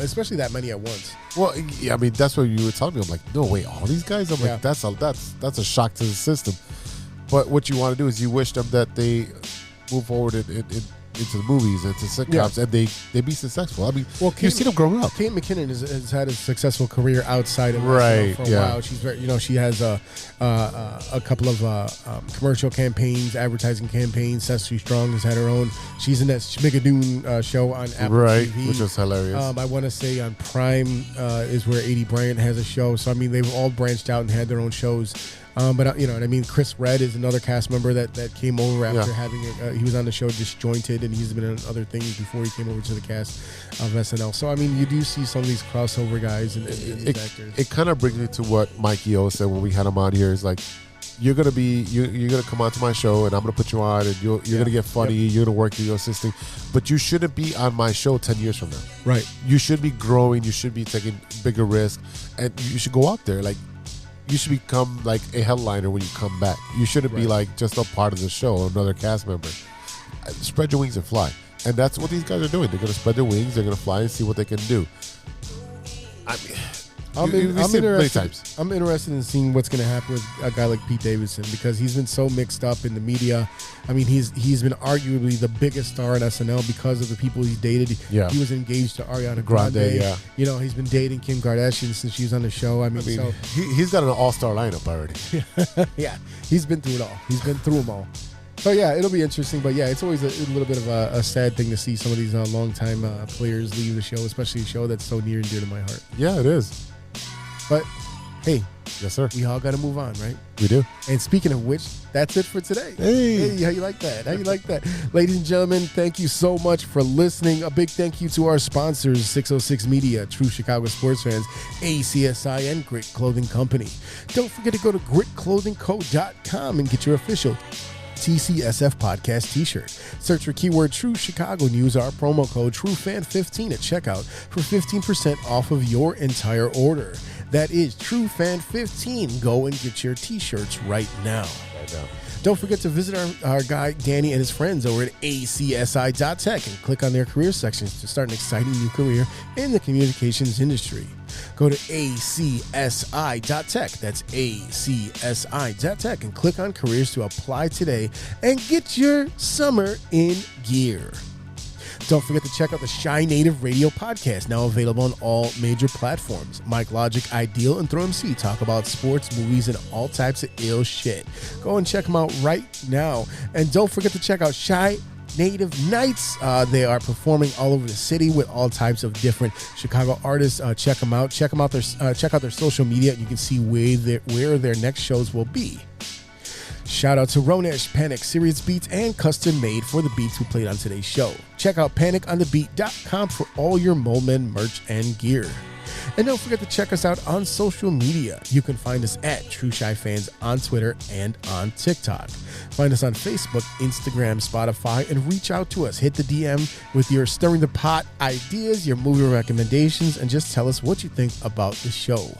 Speaker 5: Especially that many at once.
Speaker 4: Well, yeah, I mean, that's what you were telling me. I'm like, no, wait, all these guys. I'm like, that's a shock to the system. But what you want to do is you wish them that they move forward into the movies, into sitcoms, and they be successful. I mean, you see them growing up.
Speaker 5: Kate McKinnon has had a successful career outside of SNL for a while. She's very, she has a couple of commercial campaigns, advertising campaigns. Cecily Strong has had her own. She's in that Schmigadoon show on Apple TV,
Speaker 4: which was hilarious.
Speaker 5: I want to say on Prime is where A.D. Bryant has a show. So I mean, they've all branched out and had their own shows. But you know what I mean. Chris Redd is another cast member that came over after having he was on the show Disjointed, and he's been in other things before he came over to the cast of SNL. So I mean, you do see some of these crossover guys and these actors.
Speaker 4: It kind of brings me to what Mikey O said when we had him on here. Is like, you're gonna come onto my show, and I'm gonna put you on, and you're gonna get funny. You're gonna work through your system, but you shouldn't be on my show 10 years from now.
Speaker 5: Right.
Speaker 4: You should be growing. You should be taking bigger risks, and you should go out there like. You should become like a headliner when you come back. You shouldn't be like just a part of the show or another cast member. Spread your wings and fly. And that's what these guys are doing. They're going to spread their wings. They're going to fly and see what they can do. I mean,
Speaker 5: I'm interested in seeing what's going to happen with a guy like Pete Davidson, because he's been so mixed up in the media. I mean, he's been arguably the biggest star in SNL because of the people he's dated.
Speaker 4: Yeah.
Speaker 5: He was engaged to Ariana Grande. You know, he's been dating Kim Kardashian since she was on the show. I mean so
Speaker 4: he's got an all-star lineup already.
Speaker 5: Yeah, he's been through it all. He's been through them all. So yeah, it'll be interesting. But yeah, it's always a little bit of a sad thing to see some of these long-time players leave the show, especially a show that's so near and dear to my heart.
Speaker 4: Yeah, it is.
Speaker 5: But hey,
Speaker 4: yes, sir.
Speaker 5: We all got to move on, right?
Speaker 4: We do.
Speaker 5: And speaking of which, that's it for today.
Speaker 4: Hey,
Speaker 5: how you like that? How you like that? Ladies and gentlemen, thank you so much for listening. A big thank you to our sponsors, 606 Media, True Chicago Sports Fans, ACSI, and Grit Clothing Company. Don't forget to go to gritclothingco.com and get your official TCSF podcast t-shirt. Search for keyword True Chicago and use our promo code TrueFan15 at checkout for 15% off of your entire order. That is TrueFan15. Go and get your t-shirts right now. Don't forget to visit our guy Danny and his friends over at acsi.tech and click on their career sections to start an exciting new career in the communications industry. Go to acsi.tech. That's acsi.tech and click on careers to apply today and get your summer in gear. Don't forget to check out the Shy Native Radio podcast, now available on all major platforms. Mike Logic, Ideal, and Throw MC talk about sports, movies, and all types of ill shit. Go and check them out right now. And don't forget to check out Shy Native Nights. They are performing all over the city with all types of different Chicago artists. Check them out. Check out their social media, and you can see where their next shows will be. Shout out to Ronesh, Panic, Serious Beats, and Custom Made for the beats we played on today's show. Check out paniconthebeat.com for all your Mole Men merch and gear. And don't forget to check us out on social media. You can find us at True Shy Fans on Twitter and on TikTok. Find us on Facebook, Instagram, Spotify, and reach out to us. Hit the DM with your stirring the pot ideas, your movie recommendations, and just tell us what you think about the show.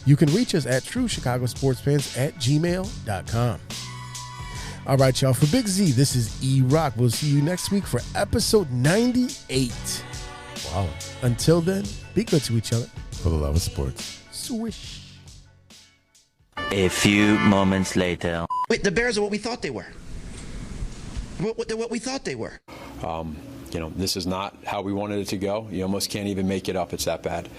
Speaker 5: You can reach us at truechicagosportsfans@gmail.com. All right, y'all. For Big Z, this is E-Rock. We'll see you next week for episode 98.
Speaker 4: Wow.
Speaker 5: Until then, be good to each other.
Speaker 4: For the love of sports.
Speaker 5: Swish.
Speaker 14: A few moments later.
Speaker 15: Wait, the Bears are what we thought they were. They're what we thought they were.
Speaker 16: This is not how we wanted it to go. You almost can't even make it up. It's that bad.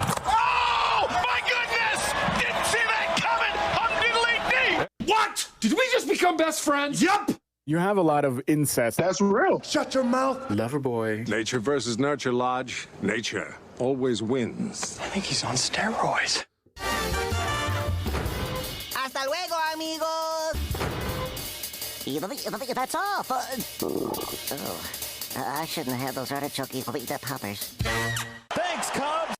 Speaker 17: What? Did we just become best friends?
Speaker 18: Yup! You have a lot of incest.
Speaker 17: That's real.
Speaker 18: Shut your mouth. Lover boy.
Speaker 19: Nature versus nurture, Lodge. Nature always wins.
Speaker 15: I think he's on steroids.
Speaker 20: Hasta luego, amigos! That's all. I shouldn't have those artichoke poppers.
Speaker 2: Thanks, Cubs!